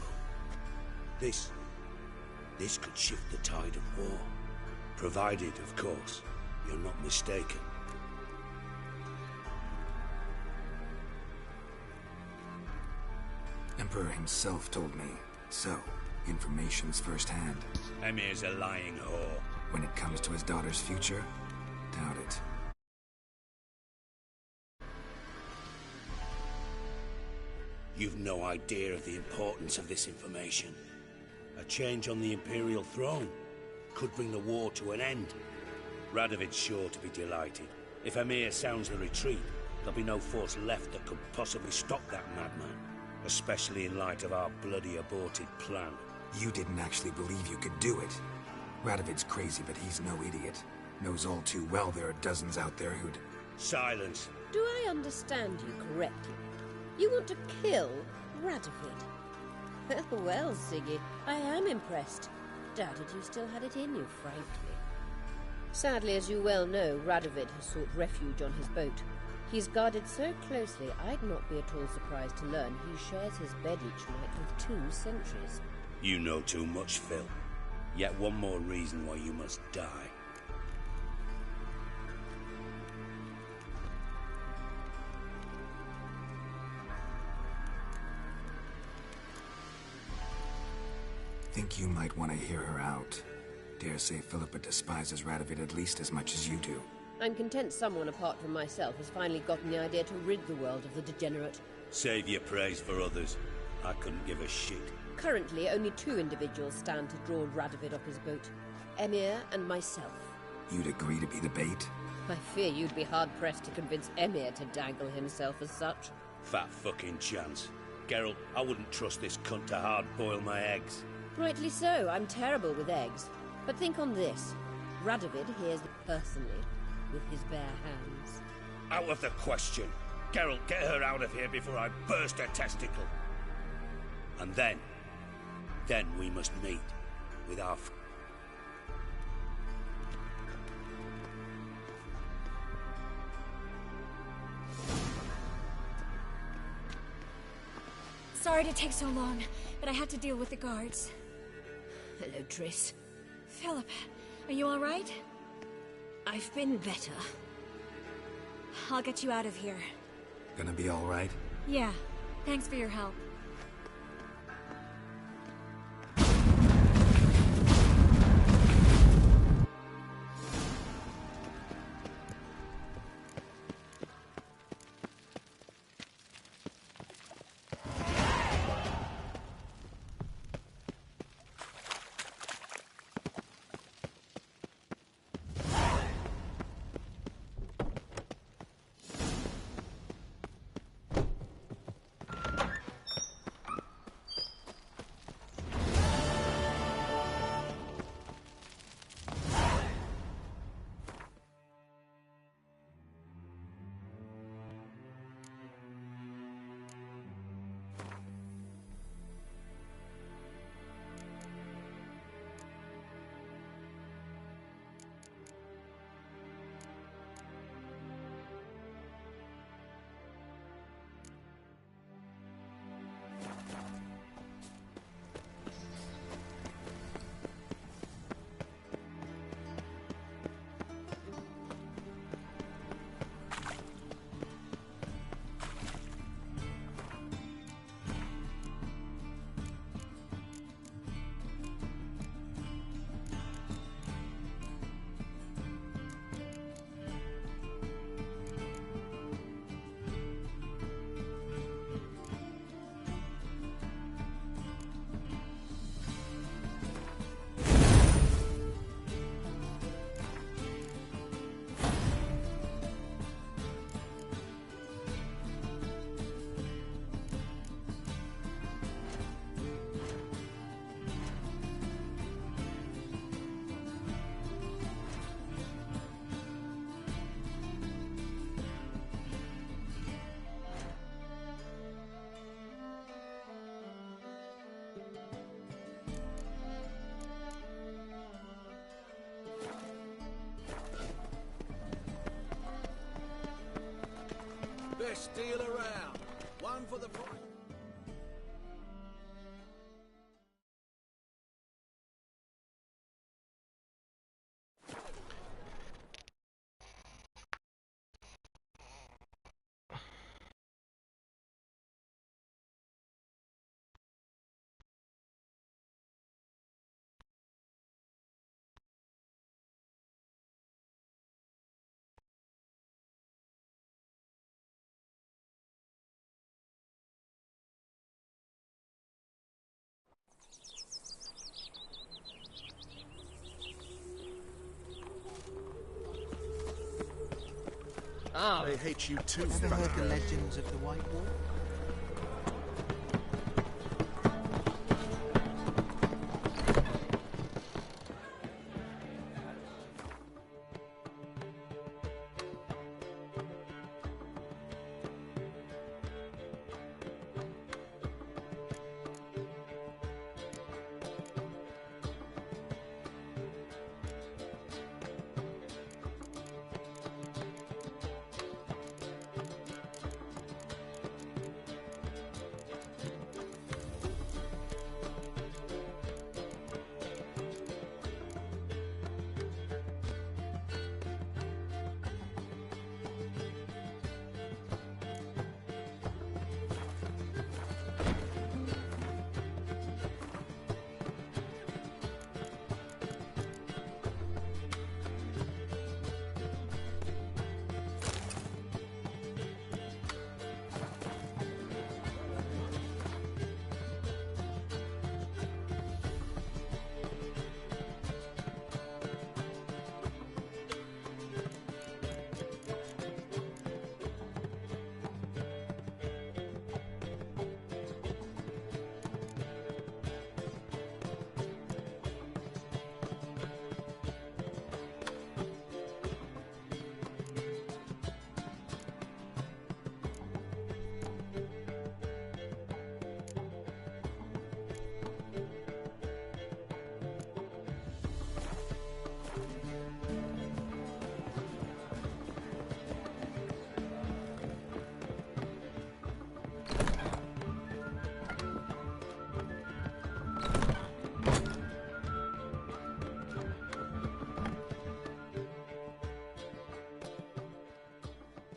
This could shift the tide of war. Provided, of course, you're not mistaken. Emperor himself told me. So, Information's firsthand. Emir's a lying whore. When it comes to his daughter's future, doubt it. You've no idea of the importance of this information. A change on the Imperial throne could bring the war to an end. Radovid's sure to be delighted. If Emir sounds the retreat, there'll be no force left that could possibly stop that madman. Especially in light of our bloody aborted plan. You didn't actually believe you could do it. Radovid's crazy, but he's no idiot. Knows all too well there are dozens out there who'd... Silence! Do I understand you correctly? You want to kill Radovid? Well, Siggy, I am impressed. Doubted you still had it in you, frankly. Sadly, as you well know, Radovid has sought refuge on his boat. He's guarded so closely, I'd not be at all surprised to learn he shares his bed each night with 2 sentries. You know too much, Phil. Yet one more reason why you must die. Think you might want to hear her out. Dare say Philippa despises Radovid at least as much as you do. I'm content someone apart from myself has finally gotten the idea to rid the world of the degenerate. Save your praise for others. I couldn't give a shit. Currently, only 2 individuals stand to draw Radovid off his boat. Emir and myself. You'd agree to be the bait? I fear you'd be hard-pressed to convince Emir to dangle himself as such. Fat fucking chance. Geralt, I wouldn't trust this cunt to hard-boil my eggs. Rightly so, I'm terrible with eggs. But think on this. Radovid hears personally, with his bare hands. Out of the question. Geralt, get her out of here before I burst her testicle. And then we must meet with our... Sorry to take so long, but I had to deal with the guards. Hello, Triss. Philip, are you all right? I've been better. I'll get you out of here. Gonna be all right? Yeah. Thanks for your help. Best deal around. One for the price. Oh. They hate you too, Ever heard the fucker. legends of the White Wolf?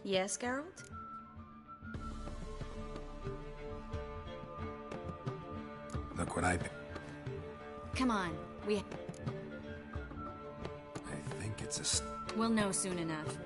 Yes, Geralt? Look what I... Come on, I think it's a... we'll know soon enough.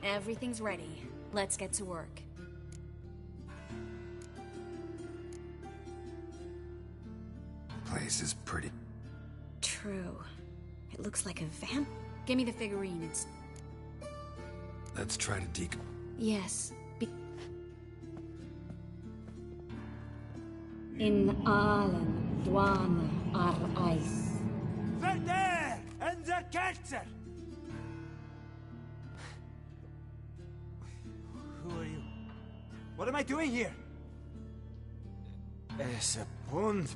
Everything's ready. Let's get to work. Place is pretty... True. It looks like a vamp. Give me the figurine. It's... Let's try to Yes. In Allen, Dwana, ar Ice. Verder! And the Ketzer! Who are you? What am I doing here? Es a pond.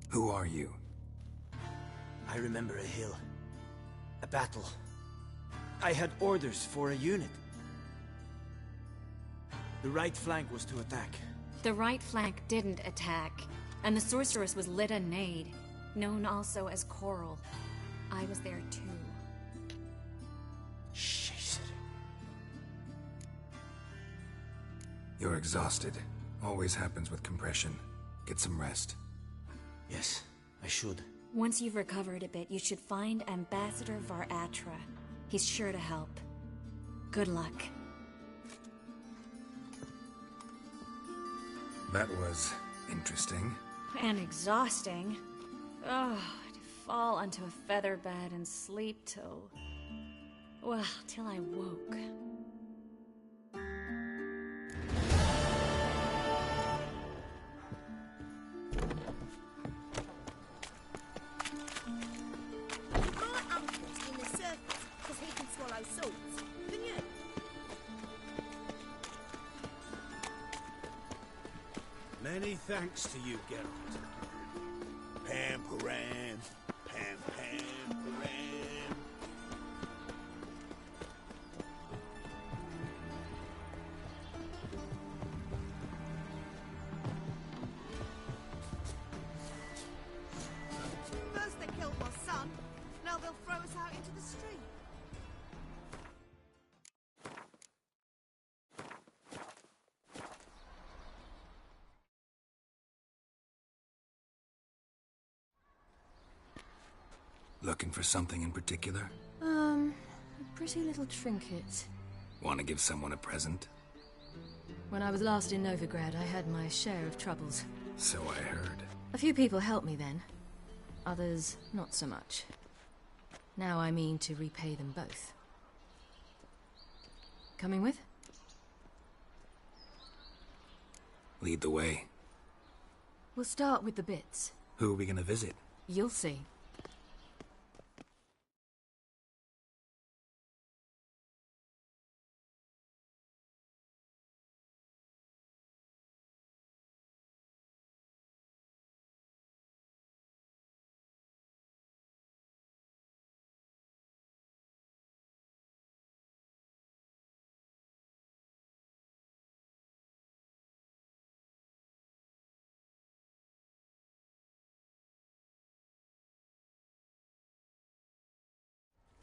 Who are you? I remember a hill. A battle. I had orders for a unit. The right flank was to attack. The right flank didn't attack, and the sorceress was Lyda Nade, known also as Coral. I was there too. Shit. You're exhausted. Always happens with compression. Get some rest. Yes, I should. Once you've recovered a bit, you should find Ambassador Varatra. He's sure to help. Good luck. That was interesting. And exhausting. Oh, to fall onto a feather bed and sleep till... well, till I woke. My uncle's in the circus because he can swallow swords. Can you? Many thanks to you, Geralt. Pam-param. Pam-pam-param. Looking for something in particular? A pretty little trinket. Want to give someone a present? When I was last in Novigrad, I had my share of troubles. So I heard. A few people helped me then. Others, not so much. Now I mean to repay them both. Coming with? Lead the way. We'll start with the bits. Who are we gonna visit? You'll see.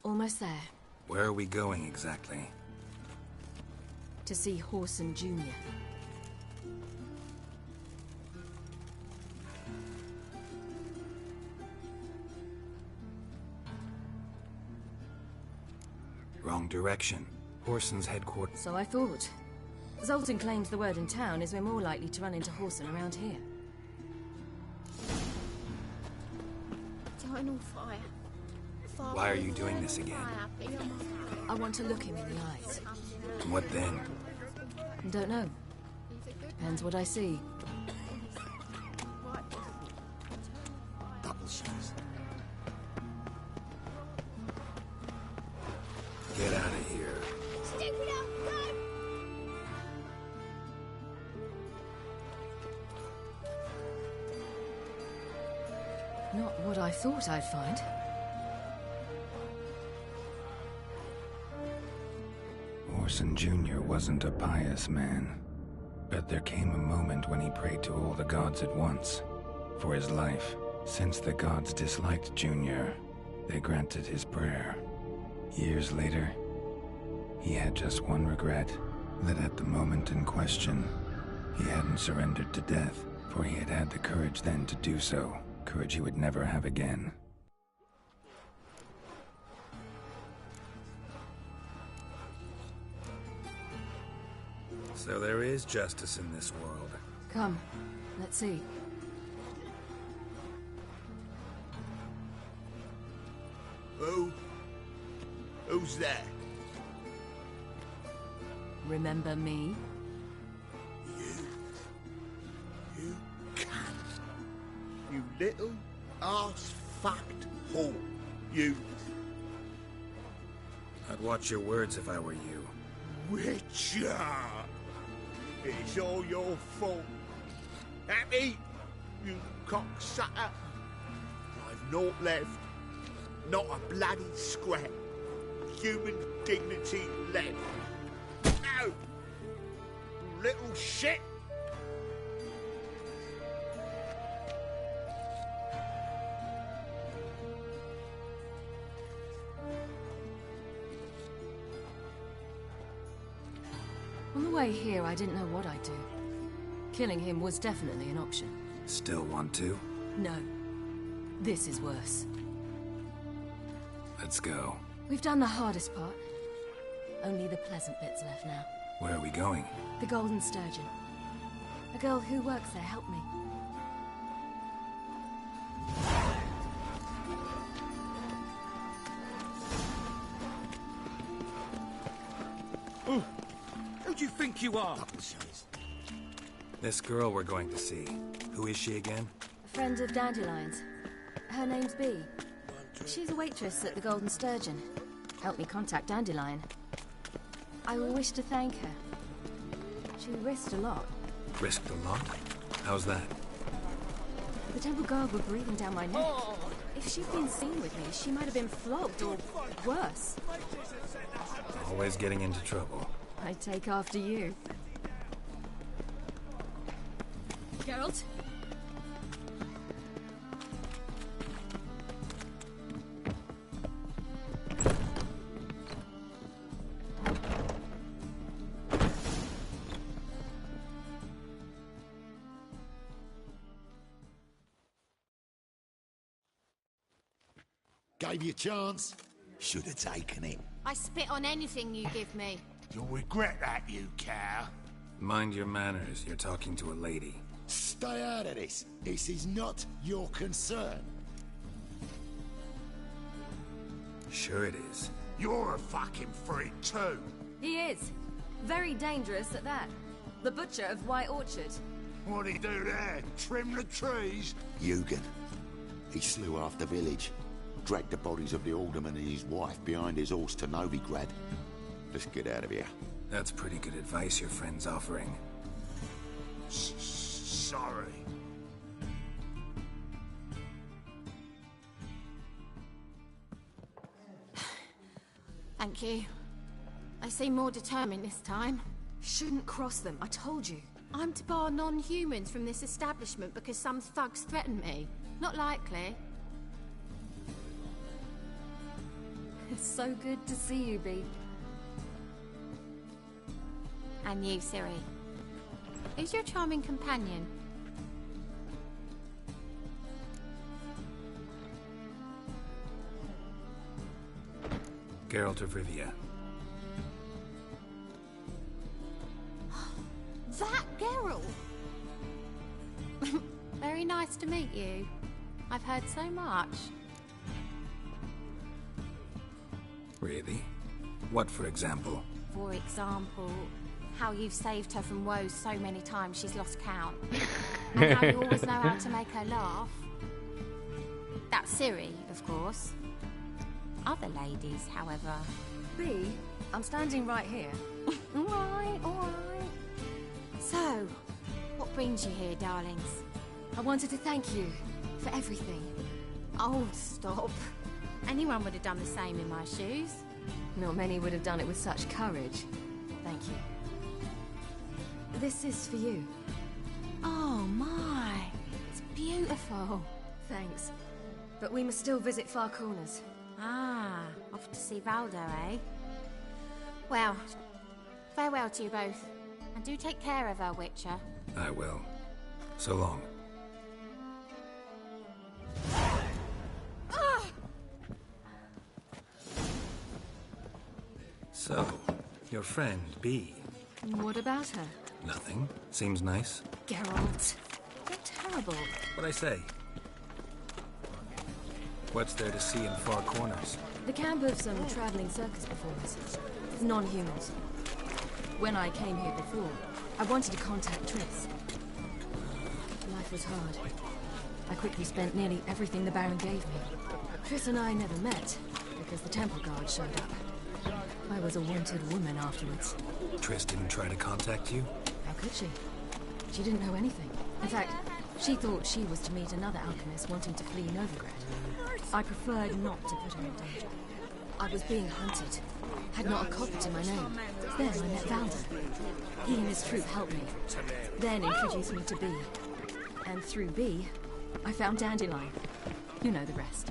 Almost there. Where are we going exactly? To see Horson Jr. Wrong direction. Horson's headquarters. So I thought. Zoltan claims the word in town is we're more likely to run into Horson around here. Starting on fire. Why are you doing this again? I want to look him in the eyes. What then? Don't know. Depends what I see. Double shots. Get out of here. Stick it out, God! Not what I thought I'd find. Horson Jr. wasn't a pious man, but there came a moment when he prayed to all the gods at once for his life. Since the gods disliked Jr., they granted his prayer. Years later, he had just one regret, that at the moment in question, he hadn't surrendered to death, for he had had the courage then to do so, courage he would never have again. So there is justice in this world. Come, let's see. Who's there? Remember me? You cunt. You little ass-fucked whore. You... I'd watch your words if I were you. Witcher! It's all your fault. Happy, you cocksucker. I've naught left. Not a bloody scrap. Human dignity left. No! You little shit! On the way here, I didn't know what I'd do. Killing him was definitely an option. Still want to? No. This is worse. Let's go. We've done the hardest part. Only the pleasant bits left now. Where are we going? The Golden Sturgeon. A girl who works there helped me. Who do you think you are? This girl we're going to see. Who is she again? A friend of Dandelion's. Her name's Bee. She's a waitress at the Golden Sturgeon. Helped me contact Dandelion. I wish to thank her. She risked a lot. Risked a lot? How's that? The temple guard were breathing down my neck. If she'd been seen with me, she might have been flogged or worse. Always getting into trouble. I take after you. Geralt? Gave you a chance. Should have taken it. I spit on anything you give me. You'll regret that, you cow. Mind your manners, you're talking to a lady. Stay out of this. This is not your concern. Sure it is. You're a fucking freak too. He is. Very dangerous at that. The butcher of White Orchard. What'd he do there? Trim the trees? Eugen. He slew half the village. Dragged the bodies of the alderman and his wife behind his horse to Novigrad. Let's get out of here. That's pretty good advice your friend's offering. Sorry. Thank you. I seem more determined this time. Shouldn't cross them, I told you. I'm to bar non-humans from this establishment because some thugs threaten me. Not likely. It's so good to see you, Bee. And you, Ciri. Who's your charming companion? Geralt of Rivia. That Geralt! Very nice to meet you. I've heard so much. Really? What, for example? For example, how you've saved her from woes so many times she's lost count. And how you always know how to make her laugh. That's Ciri, of course. Other ladies, however... Bee, I'm standing right here. Alright, alright. So, what brings you here, darlings? I wanted to thank you for everything. Oh, stop. Anyone would have done the same in my shoes. Not many would have done it with such courage. Thank you. This is for you. Oh, my. It's beautiful. Thanks. But we must still visit Far Corners. Ah, off to see Valdo, eh? Well, farewell to you both. And do take care of her, Witcher. I will. So long. So, your friend, Bee. What about her? Nothing. Seems nice. Geralt. You're terrible. What'd I say? What's there to see in Far Corners? The camp of some traveling circus performers. Non-humans. When I came here before, I wanted to contact Triss. Life was hard. I quickly spent nearly everything the Baron gave me. Triss and I never met, because the Temple Guard showed up. I was a wanted woman afterwards. Triss didn't try to contact you? How could she? She didn't know anything. In fact, she thought she was to meet another alchemist wanting to flee Novigrad. I preferred not to put her in danger. I was being hunted. Had not a copper to my name. Then I met Valdo. He and his troop helped me. Then introduced me to Bee. And through Bee, I found Dandelion. You know the rest.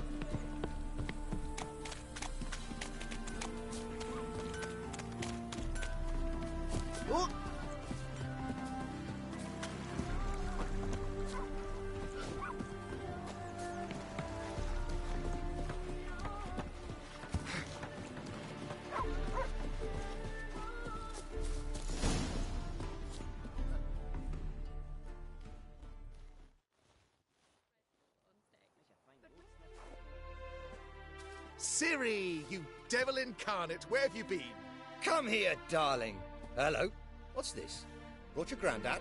Ciri, you devil incarnate, where have you been? Come here, darling. Hello. What's this? Brought your granddad?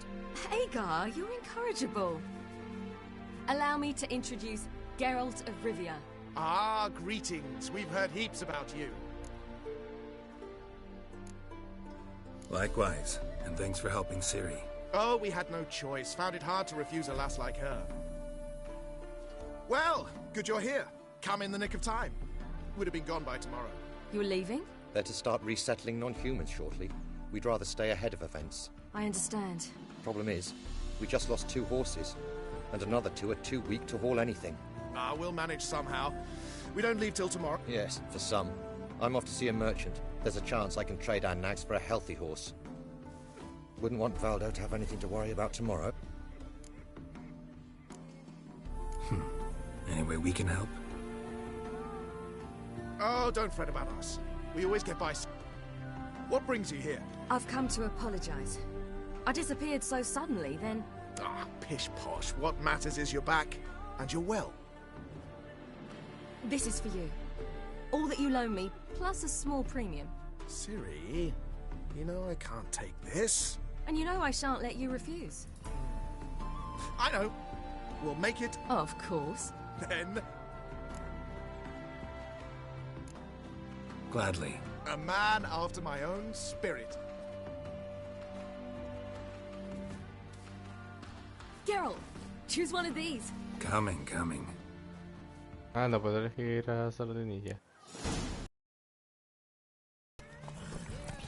Hagar, you're incorrigible. Allow me to introduce Geralt of Rivia. Ah, greetings. We've heard heaps about you. Likewise, and thanks for helping Ciri. Oh, we had no choice. Found it hard to refuse a lass like her. Well, good you're here. Come in the nick of time. Would have been gone by tomorrow. You're leaving? They're to start resettling non-humans shortly. We'd rather stay ahead of events. I understand. Problem is, we just lost 2 horses, and another 2 are too weak to haul anything. Ah, we'll manage somehow. We don't leave till tomorrow. Yes, for some. I'm off to see a merchant. There's a chance I can trade our nags for a healthy horse. Wouldn't want Valdo to have anything to worry about tomorrow. Any way we can help? Oh, don't fret about us. We always get by. What brings you here? I've come to apologize. I disappeared so suddenly, then... Ah, pish-posh. What matters is you're back, and you're well. This is for you. All that you loan me, plus a small premium. Ciri, you know I can't take this. And you know I shan't let you refuse. I know. We'll make it... Of course. Then... Gladly. A man after my own spirit. Geralt, choose one of these. Coming, coming. Ah, no puedo elegir a Sardinilla.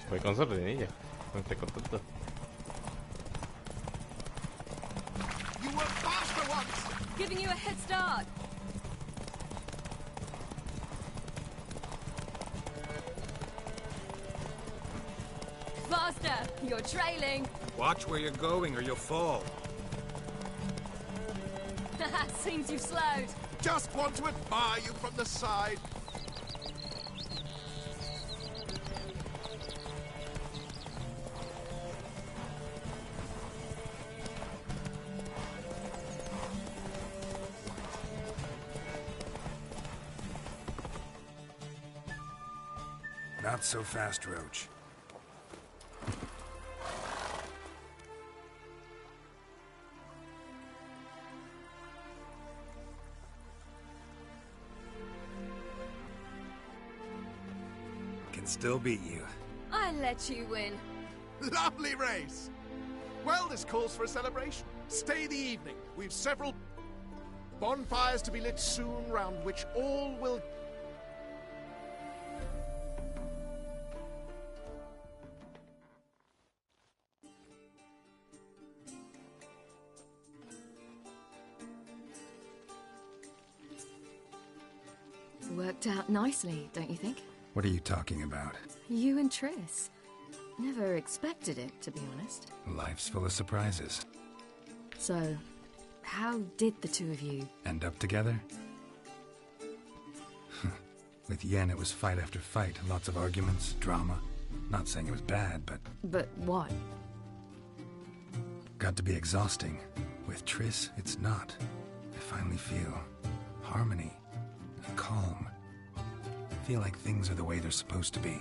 Voy con Sardinilla. No estoy contento. You were faster once! Giving you a head start. Faster! You're trailing. Watch where you're going or you'll fall. Seems you've slowed. Just want to admire you from the side. Not so fast, Roach. Can still beat you. I let you win. Lovely race! Well, this calls for a celebration. Stay the evening. We've several bonfires to be lit soon, round which all will... Worked out nicely, don't you think? What are you talking about? You and Triss. Never expected it, to be honest. Life's full of surprises. So, how did the two of you... End up together? With Yen, it was fight after fight. Lots of arguments, drama. Not saying it was bad, but... But what? Got to be exhausting. With Triss, it's not. I finally feel harmony and calm. I feel like things are the way they're supposed to be.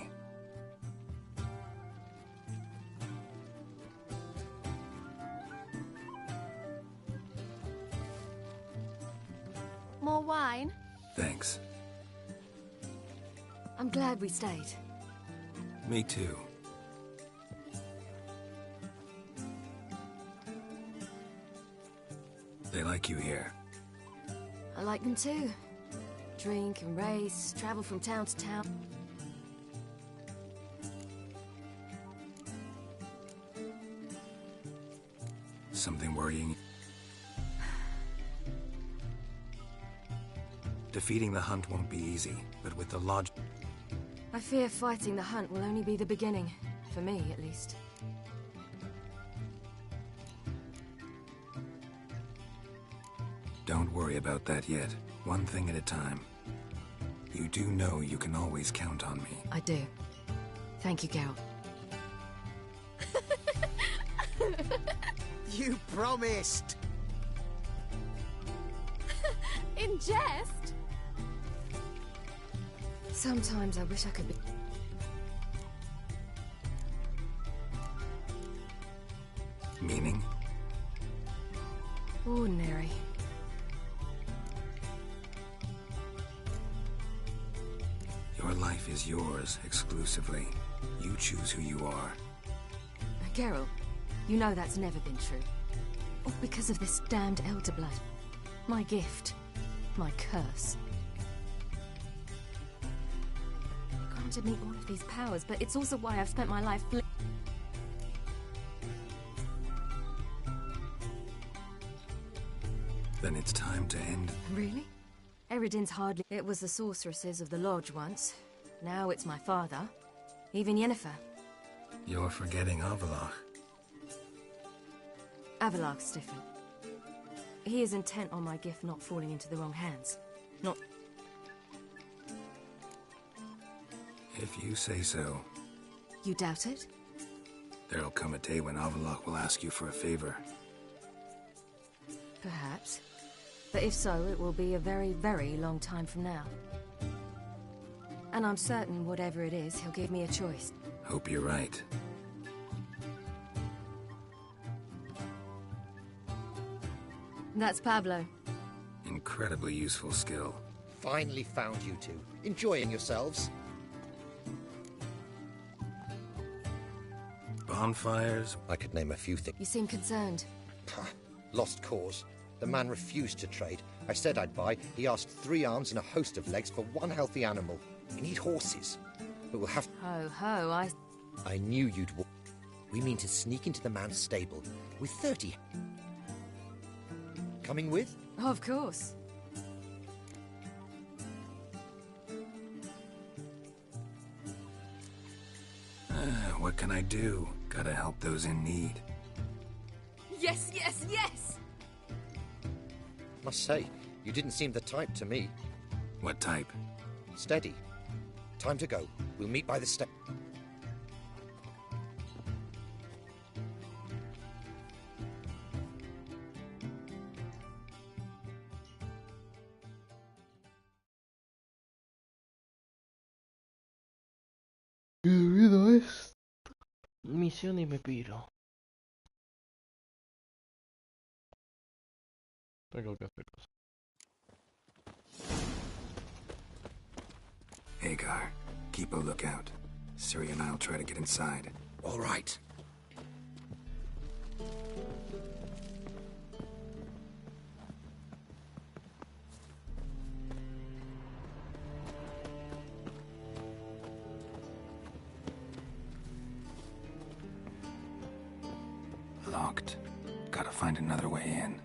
More wine? Thanks. I'm glad we stayed. Me too. They like you here. I like them too. Drink and race, travel from town to town. Something worrying? Defeating the hunt won't be easy, but with the lodge... I fear fighting the hunt will only be the beginning. For me, at least. Don't worry about that yet. One thing at a time. You do know you can always count on me. I do. Thank you, Geralt. You promised! In jest? Sometimes I wish I could be... Meaning? Ordinary. Your life is yours, exclusively. You choose who you are. Geralt, you know that's never been true. All because of this damned elder blood. My gift. My curse. Granted me all of these powers, but it's also why I've spent my life... Then it's time to end. Really? Eredin's hardly... It was the sorceresses of the Lodge once. Now it's my father. Even Yennefer. You're forgetting Avallac'h. Avallac'h's different. He is intent on my gift not falling into the wrong hands. Not... If you say so. You doubt it? There'll come a day when Avallac'h will ask you for a favor. Perhaps. But if so, it will be a very, very long time from now. And I'm certain whatever it is, he'll give me a choice. Hope you're right. That's Pablo. Incredibly useful skill. Finally found you two. Enjoying yourselves? Bonfires? I could name a few things. You seem concerned. Lost cause. The man refused to trade. I said I'd buy. He asked 3 arms and a host of legs for 1 healthy animal. We need horses. But we'll have... Ho, ho, I knew you'd... We mean to sneak into the man's stable with 30... Coming with? Of course. What can I do? Gotta help those in need. Yes, yes, yes! Must say, you didn't seem the type to me. What type? Steady. Time to go. We'll meet by the step. Y debido a esta misión y me piro. Tengo que hacer cosas. Hagar, keep a lookout. Ciri and I'll try to get inside. All right. Locked. Gotta find another way in.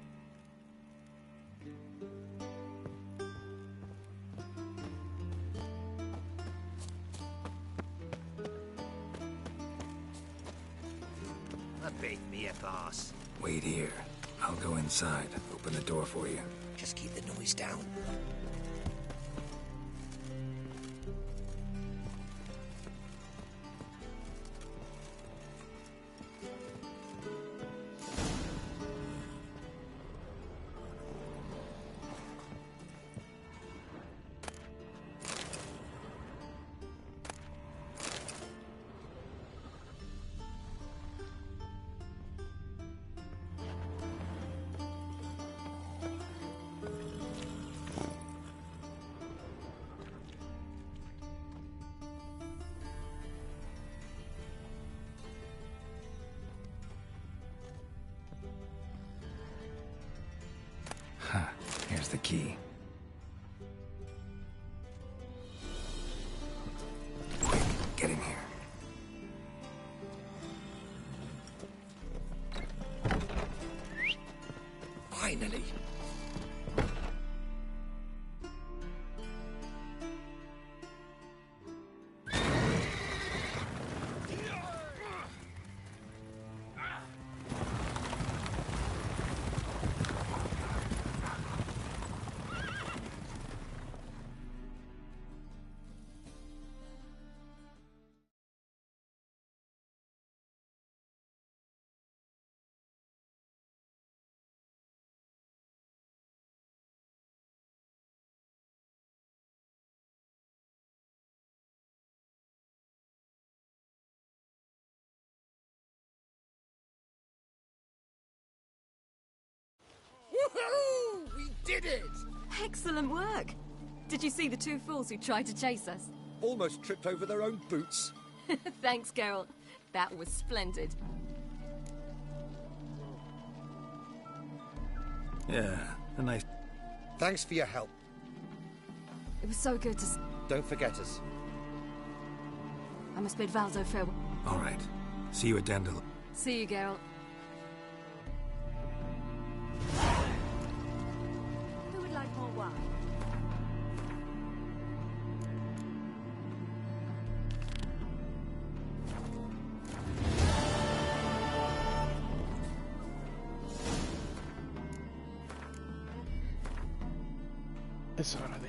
Beat me a boss. Wait here. I'll go inside. Open the door for you. Just keep the noise down. Here's the key. Quick, get in here. Finally. Woohoo! We did it! Excellent work! Did you see the 2 fools who tried to chase us? Almost tripped over their own boots. Thanks, Geralt. That was splendid. Yeah, a nice... Thanks for your help. It was so good to... Don't forget us. I must bid Valdo farewell. All right. See you at Dandelion. See you, Geralt. Who would like more wine? Es hora de